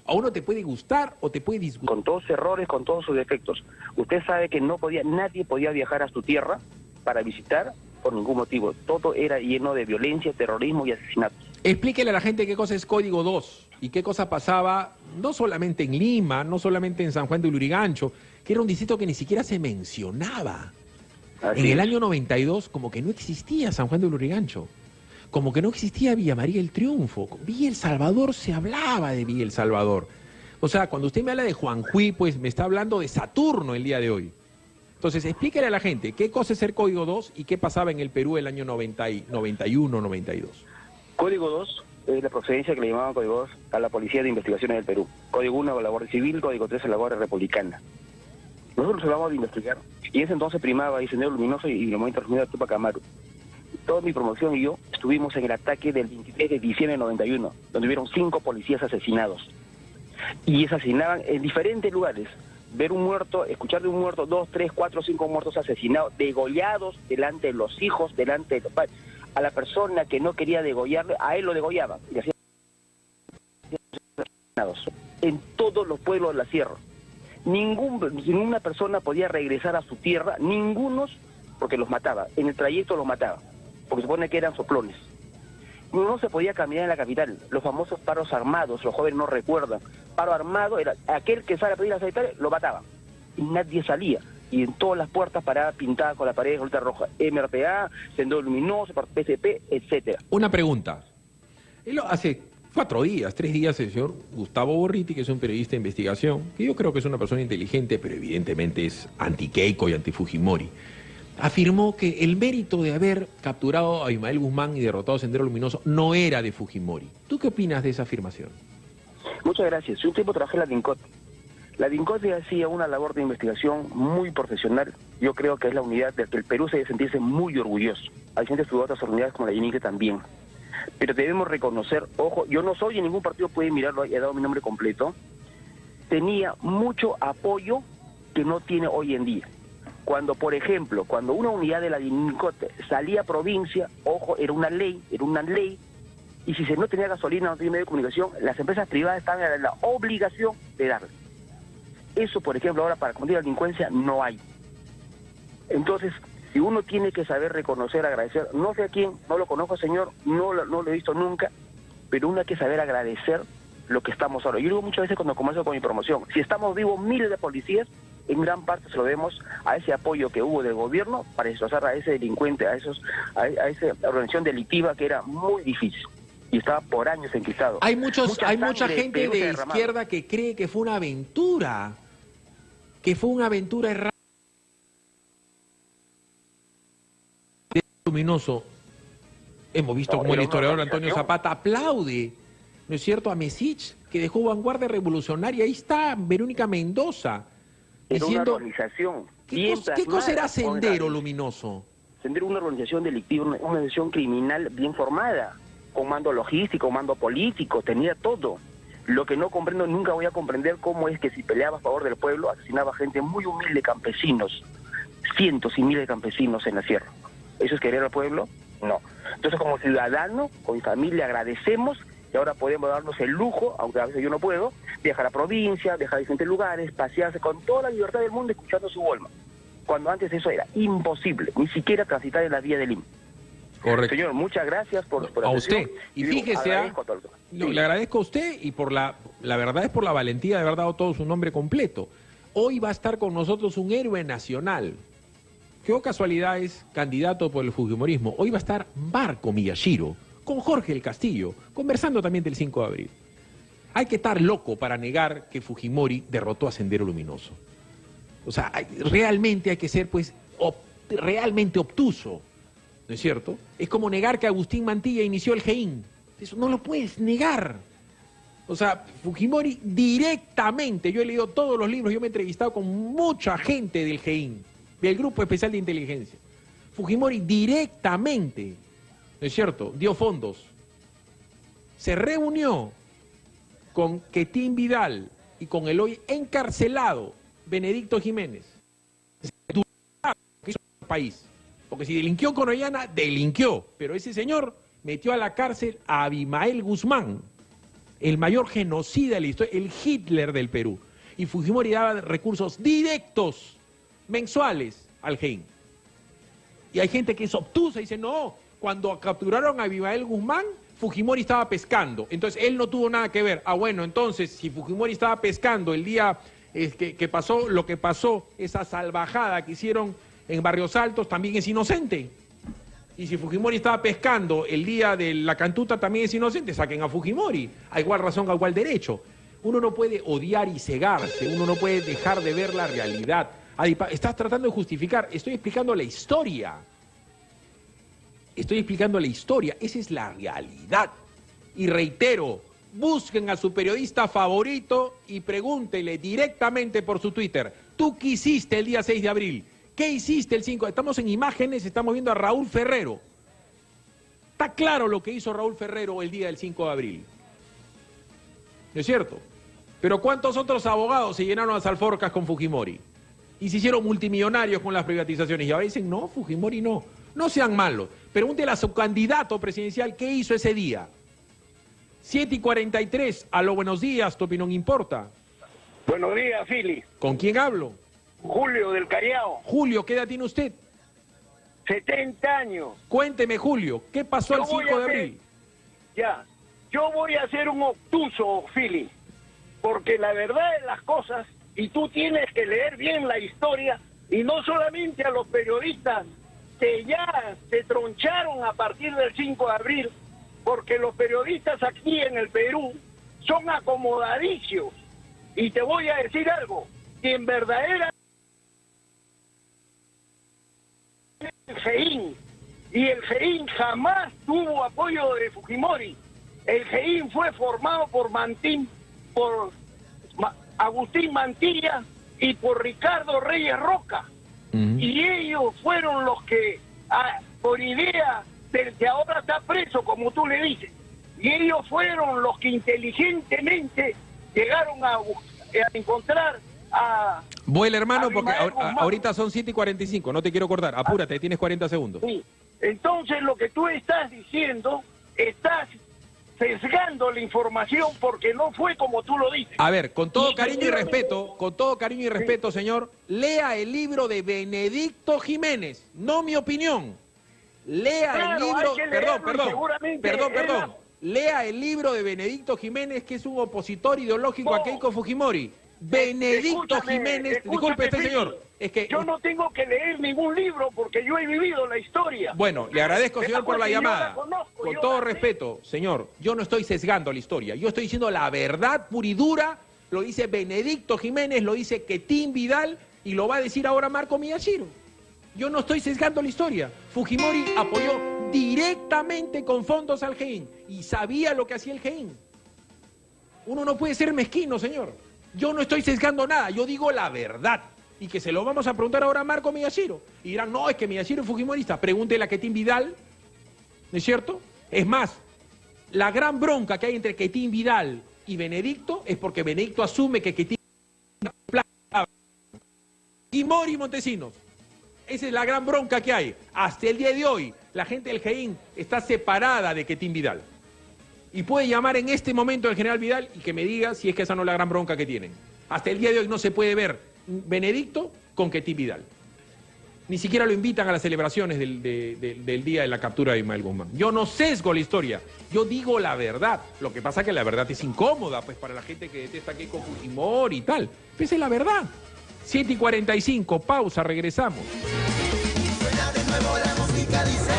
A uno te puede gustar o te puede disgustar. Con todos sus errores, con todos sus defectos. Usted sabe que nadie podía viajar a su tierra para visitar por ningún motivo. Todo era lleno de violencia, terrorismo y asesinatos. Explíquele a la gente qué cosa es Código 2 y qué cosa pasaba no solamente en Lima, no solamente en San Juan de Lurigancho, que era un distrito que ni siquiera se mencionaba. En el año 92 como que no existía San Juan de Lurigancho, como que no existía Villa María el Triunfo. Villa El Salvador se hablaba de Villa El Salvador. O sea, cuando usted me habla de Juanjuy, pues me está hablando de Saturno el día de hoy. Entonces, explíquele a la gente qué cosa es el Código 2 y qué pasaba en el Perú el año 91, 92. Código 2 es la procedencia que le llamaban Código 2 a la Policía de Investigaciones del Perú. Código 1 a la Guardia Civil, Código 3 a la Guardia Republicana. Nosotros hablamos de investigar, y en ese entonces primaba el Sendero Luminoso y el Movimiento Reunido de Tupac Amaru. Toda mi promoción y yo estuvimos en el ataque del 23 de diciembre de 91, donde hubieron 5 policías asesinados. Y asesinaban en diferentes lugares. Ver un muerto, escuchar de un muerto, 2, 3, 4, 5 muertos asesinados, degollados delante de los hijos, delante de los padres. A la persona que no quería degollarle, a él lo degollaban. Y hacían asesinados en todos los pueblos de la sierra. Ninguna persona podía regresar a su tierra, ningunos, porque los mataba. En el trayecto los mataba, porque se supone que eran soplones. No se podía caminar en la capital. Los famosos paros armados, los jóvenes no recuerdan. Paro armado era aquel que sale a pedir a sanitaria, lo mataba. Y nadie salía. Y en todas las puertas paraba pintada con la pared de bolita roja. MRTA, Sendero Luminoso, PCP, etcétera. Una pregunta. Hace 4 días, 3 días, el señor Gustavo Borriti, que es un periodista de investigación, que yo creo que es una persona inteligente, pero evidentemente es anti-Keiko y anti-Fujimori, afirmó que el mérito de haber capturado a Ismael Guzmán y derrotado a Sendero Luminoso no era de Fujimori. ¿Tú qué opinas de esa afirmación? Muchas gracias. Yo un tiempo trabajé en la DINCOT. La DINCOT hacía una labor de investigación muy profesional. Yo creo que es la unidad de que el Perú se debe sentirse muy orgulloso. Hay gente que estuvo otras unidades como la INICE también. Pero debemos reconocer, ojo, yo no soy en ningún partido, pueden mirarlo, he dado mi nombre completo, tenía mucho apoyo que no tiene hoy en día. Cuando, por ejemplo, cuando una unidad de la DINCOT salía a provincia, ojo, era una ley, y si no tenía gasolina, no tenía medio de comunicación, las empresas privadas estaban en la obligación de darle. Eso, por ejemplo, ahora para combatir la delincuencia no hay. Entonces, si uno tiene que saber reconocer, agradecer, no sé a quién, no lo conozco, señor, no lo he visto nunca, pero uno hay que saber agradecer lo que estamos ahora. Yo digo muchas veces cuando comienzo con mi promoción, si estamos vivos miles de policías, en gran parte se lo debemos a ese apoyo que hubo del gobierno para destrozar a ese delincuente, a esa organización delictiva que era muy difícil y estaba por años enquistado. Hay mucha gente de izquierda que cree que fue una aventura, errada. Luminoso. Hemos visto como el historiador Antonio Zapata aplaude, ¿no es cierto?, a Mesich, que dejó vanguardia revolucionaria. Ahí está Verónica Mendoza diciendo, una organización. ¿Qué cosa era Sendero Luminoso? Sendero, una organización delictiva, una organización criminal bien formada, con mando logístico, mando político, tenía todo. Lo que no comprendo, nunca voy a comprender cómo es que si peleaba a favor del pueblo, asesinaba gente muy humilde, campesinos, cientos y miles de campesinos en la sierra. ¿Eso es querer al pueblo? No. Entonces, como ciudadano, con mi familia, agradecemos que ahora podemos darnos el lujo, aunque a veces yo no puedo, viajar a la provincia, viajar a diferentes lugares, pasearse con toda la libertad del mundo escuchando su Walkman. Cuando antes eso era imposible, ni siquiera transitar en la vía de Lima. Correcto. Señor, muchas gracias por a usted. Y fíjese, le agradezco a usted y por la verdad es por la valentía de haber dado todo su nombre completo. Hoy va a estar con nosotros un héroe nacional. Qué casualidad es candidato por el fujimorismo. Hoy va a estar Marco Miyashiro con Jorge el Castillo, conversando también del 5 de abril. Hay que estar loco para negar que Fujimori derrotó a Sendero Luminoso. O sea, realmente hay que ser, pues, realmente obtuso, ¿no es cierto? Es como negar que Agustín Mantilla inició el GEIN. Eso no lo puedes negar. O sea, Fujimori directamente, yo he leído todos los libros, yo me he entrevistado con mucha gente del GEIN, del Grupo Especial de Inteligencia. Fujimori directamente ¿no es cierto? Dio fondos. Se reunió con Quetín Vidal y con el hoy encarcelado Benedicto Jiménez. Que hizo el país. Porque si delinquió con Orellana, delinquió. Pero ese señor metió a la cárcel a Abimael Guzmán, el mayor genocida de la historia, el Hitler del Perú. Y Fujimori daba recursos directos, mensuales, al GEIN. Y hay gente que es obtusa y dice, no, cuando capturaron a Abimael Guzmán, Fujimori estaba pescando. Entonces, él no tuvo nada que ver. Ah, bueno, entonces, si Fujimori estaba pescando el día que pasó lo que pasó, esa salvajada que hicieron en Barrios Altos, también es inocente. Y si Fujimori estaba pescando el día de la cantuta, también es inocente. Saquen a Fujimori. A igual razón, a igual derecho. Uno no puede odiar y cegarse. Uno no puede dejar de ver la realidad. Estás tratando de justificar. Estoy explicando la historia. Estoy explicando la historia. Esa es la realidad. Y reitero, busquen a su periodista favorito y pregúntele directamente por su Twitter. ¿Tú qué hiciste el día 6 de abril? ¿Qué hiciste el 5? Estamos en imágenes, estamos viendo a Raúl Ferrero. Está claro lo que hizo Raúl Ferrero el día del 5 de abril. ¿No es cierto? Pero ¿cuántos otros abogados se llenaron las alforcas con Fujimori? Y se hicieron multimillonarios con las privatizaciones. Y ahora dicen, no, Fujimori no. No sean malos. Pregúntele a su candidato presidencial qué hizo ese día. 7:43, aló, buenos días, tu opinión importa. Buenos días, Fili. ¿Con quién hablo? Julio del Callao. Julio, ¿qué edad tiene usted? 70 años. Cuénteme, Julio, ¿qué pasó el 5 de abril? Ya, yo voy a hacer un obtuso, Fili, porque la verdad de las cosas, y tú tienes que leer bien la historia, y no solamente a los periodistas que ya se troncharon a partir del 5 de abril, porque los periodistas aquí en el Perú son acomodadicios. Y te voy a decir algo, quien verdaderamente el GEIN, y el GEIN jamás tuvo apoyo de Fujimori. El GEIN fue formado por Agustín Mantilla y por Ricardo Reyes Roca. Y ellos fueron los que, por idea del que ahora está preso, como tú le dices, y ellos fueron los que inteligentemente llegaron a encontrar a... Vuela, hermano, porque ahorita son 7:45, no te quiero cortar, apúrate, tienes 40 segundos. Sí. Entonces lo que tú estás diciendo, estás sesgando la información porque no fue como tú lo dices. A ver, con todo cariño y respeto, señor, lea el libro de Benedicto Jiménez, no mi opinión. Lea el libro, perdón. Lea el libro de Benedicto Jiménez, que es un opositor ideológico a Keiko Fujimori. Benedicto Jiménez, disculpe este señor, es que yo no tengo que leer ningún libro porque yo he vivido la historia. Bueno, le agradezco, señor, por la llamada. Con todo respeto, señor, yo no estoy sesgando la historia, yo estoy diciendo la verdad pura y dura, lo dice Benedicto Jiménez, lo dice Quetín Vidal y lo va a decir ahora Marco Miyashiro. Yo no estoy sesgando la historia. Fujimori apoyó directamente con fondos al GEIN y sabía lo que hacía el GEIN. Uno no puede ser mezquino, señor. Yo no estoy sesgando nada, yo digo la verdad. Y que se lo vamos a preguntar ahora a Marco Miyashiro. Y dirán, no, es que Miyashiro es fujimorista. Pregúntele a Quetín Vidal, ¿no es cierto? Es más, la gran bronca que hay entre Quetín Vidal y Benedicto es porque Benedicto asume que Quetín Fujimori y Montesinos. Esa es la gran bronca que hay. Hasta el día de hoy, la gente del GEIN está separada de Quetín Vidal. Y puede llamar en este momento al general Vidal y que me diga si es que esa no es la gran bronca que tienen. Hasta el día de hoy no se puede ver Benedicto con Quetín Vidal. Ni siquiera lo invitan a las celebraciones del día de la captura de Abimael Guzmán. Yo no sesgo la historia, yo digo la verdad. Lo que pasa es que la verdad es incómoda, pues para la gente que detesta a Keiko Fujimori y tal. Esa es la verdad. 7:45, pausa, regresamos. Suena de nuevo la música, dice.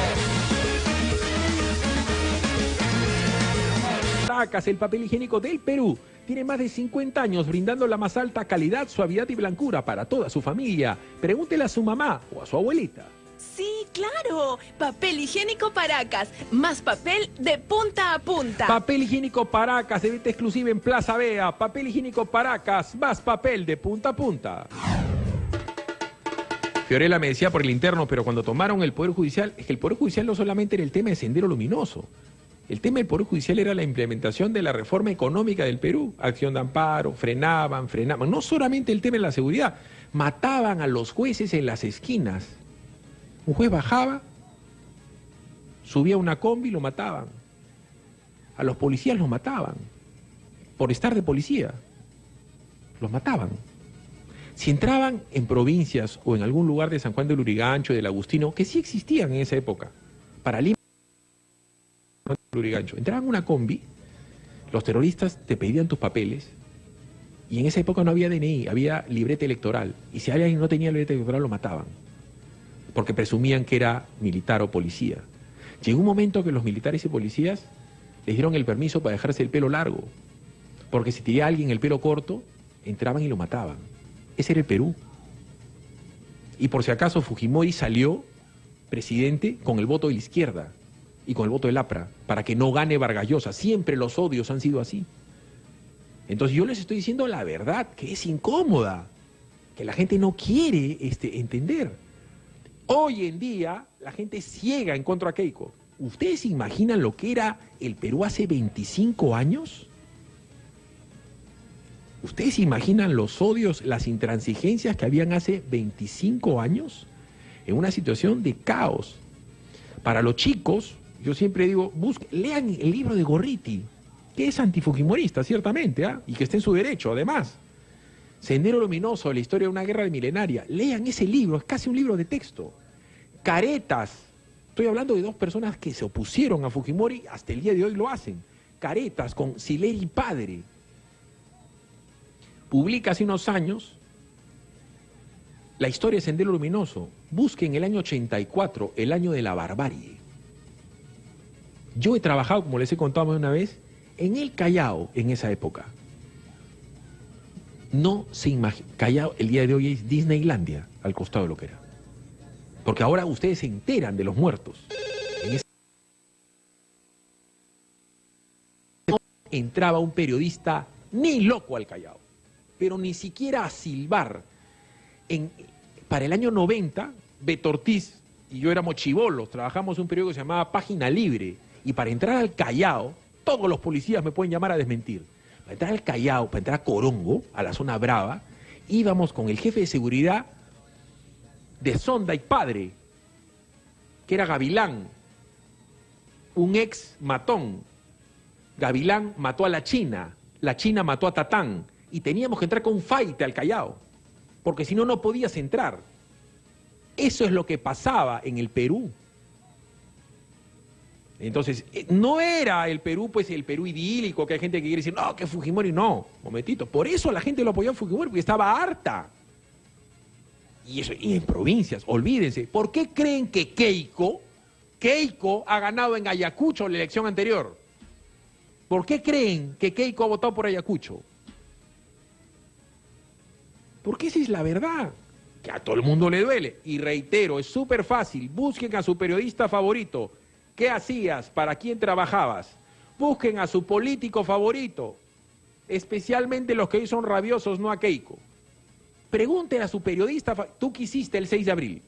El papel higiénico del Perú tiene más de 50 años brindando la más alta calidad, suavidad y blancura para toda su familia. Pregúntele a su mamá o a su abuelita. Sí, claro. Papel higiénico Paracas. Más papel de punta a punta. Papel higiénico Paracas de venta exclusiva en Plaza Vea. Papel higiénico Paracas, más papel de punta a punta. Fiorella me decía por el interno, pero cuando tomaron el Poder Judicial, es que el Poder Judicial no solamente era el tema de Sendero Luminoso. El tema del Poder Judicial era la implementación de la reforma económica del Perú. Acción de amparo, frenaban. No solamente el tema de la seguridad, mataban a los jueces en las esquinas. Un juez bajaba, subía una combi y lo mataban. A los policías los mataban. Por estar de policía. Los mataban. Si entraban en provincias o en algún lugar de San Juan del Lurigancho, del Agustino, que sí existían en esa época, para Lima, Lurigancho, entraban en una combi, los terroristas te pedían tus papeles, y en esa época no había DNI, había libreta electoral, y si alguien no tenía libreta electoral lo mataban, porque presumían que era militar o policía. Llegó un momento que los militares y policías les dieron el permiso para dejarse el pelo largo, porque si tenía alguien el pelo corto, entraban y lo mataban. Ese era el Perú. Y por si acaso Fujimori salió presidente con el voto de la izquierda y con el voto del APRA, para que no gane Vargas Llosa. Siempre los odios han sido así. Entonces yo les estoy diciendo la verdad, que es incómoda, que la gente no quiere entender. Hoy en día la gente es ciega en contra de Keiko. ¿Ustedes se imaginan lo que era el Perú hace 25 años? ¿Ustedes se imaginan los odios, las intransigencias que habían hace 25 años? En una situación de caos. Para los chicos, yo siempre digo, lean el libro de Gorriti, que es antifujimorista, ciertamente, y que está en su derecho, además. Sendero Luminoso, la historia de una guerra milenaria. Lean ese libro, es casi un libro de texto. Caretas, estoy hablando de dos personas que se opusieron a Fujimori, hasta el día de hoy lo hacen. Caretas, con Sileri padre. Publica hace unos años la historia de Sendero Luminoso. Busquen el año 84, el año de la barbarie. Yo he trabajado, como les he contado más de una vez, en el Callao en esa época. No se imagina, Callao el día de hoy es Disneylandia al costado de lo que era. Porque ahora ustedes se enteran de los muertos. No entraba un periodista ni loco al Callao, pero ni siquiera a silbar. Para el año 90, Beto Ortiz y yo éramos chibolos, trabajamos en un periódico que se llamaba Página Libre, y para entrar al Callao, todos los policías me pueden llamar a desmentir, para entrar al Callao, para entrar a Corongo, a la zona brava, íbamos con el jefe de seguridad de Sonda y padre, que era Gavilán, un ex matón. Gavilán mató a la China mató a Tatán, y teníamos que entrar con un fight al Callao, porque si no, no podías entrar. Eso es lo que pasaba en el Perú. Entonces, no era el Perú, pues el Perú idílico, que hay gente que quiere decir, no, que Fujimori, no, momentito. Por eso la gente lo apoyó a Fujimori, porque estaba harta. Y eso, y en provincias, olvídense. ¿Por qué creen que Keiko ha ganado en Ayacucho la elección anterior? ¿Por qué creen que Keiko ha votado por Ayacucho? Porque esa es la verdad, que a todo el mundo le duele. Y reitero, es súper fácil, busquen a su periodista favorito. ¿Qué hacías? ¿Para quién trabajabas? Busquen a su político favorito, especialmente los que hoy son rabiosos, no a Keiko. Pregúntenle a su periodista, ¿tú qué hiciste el 6 de abril?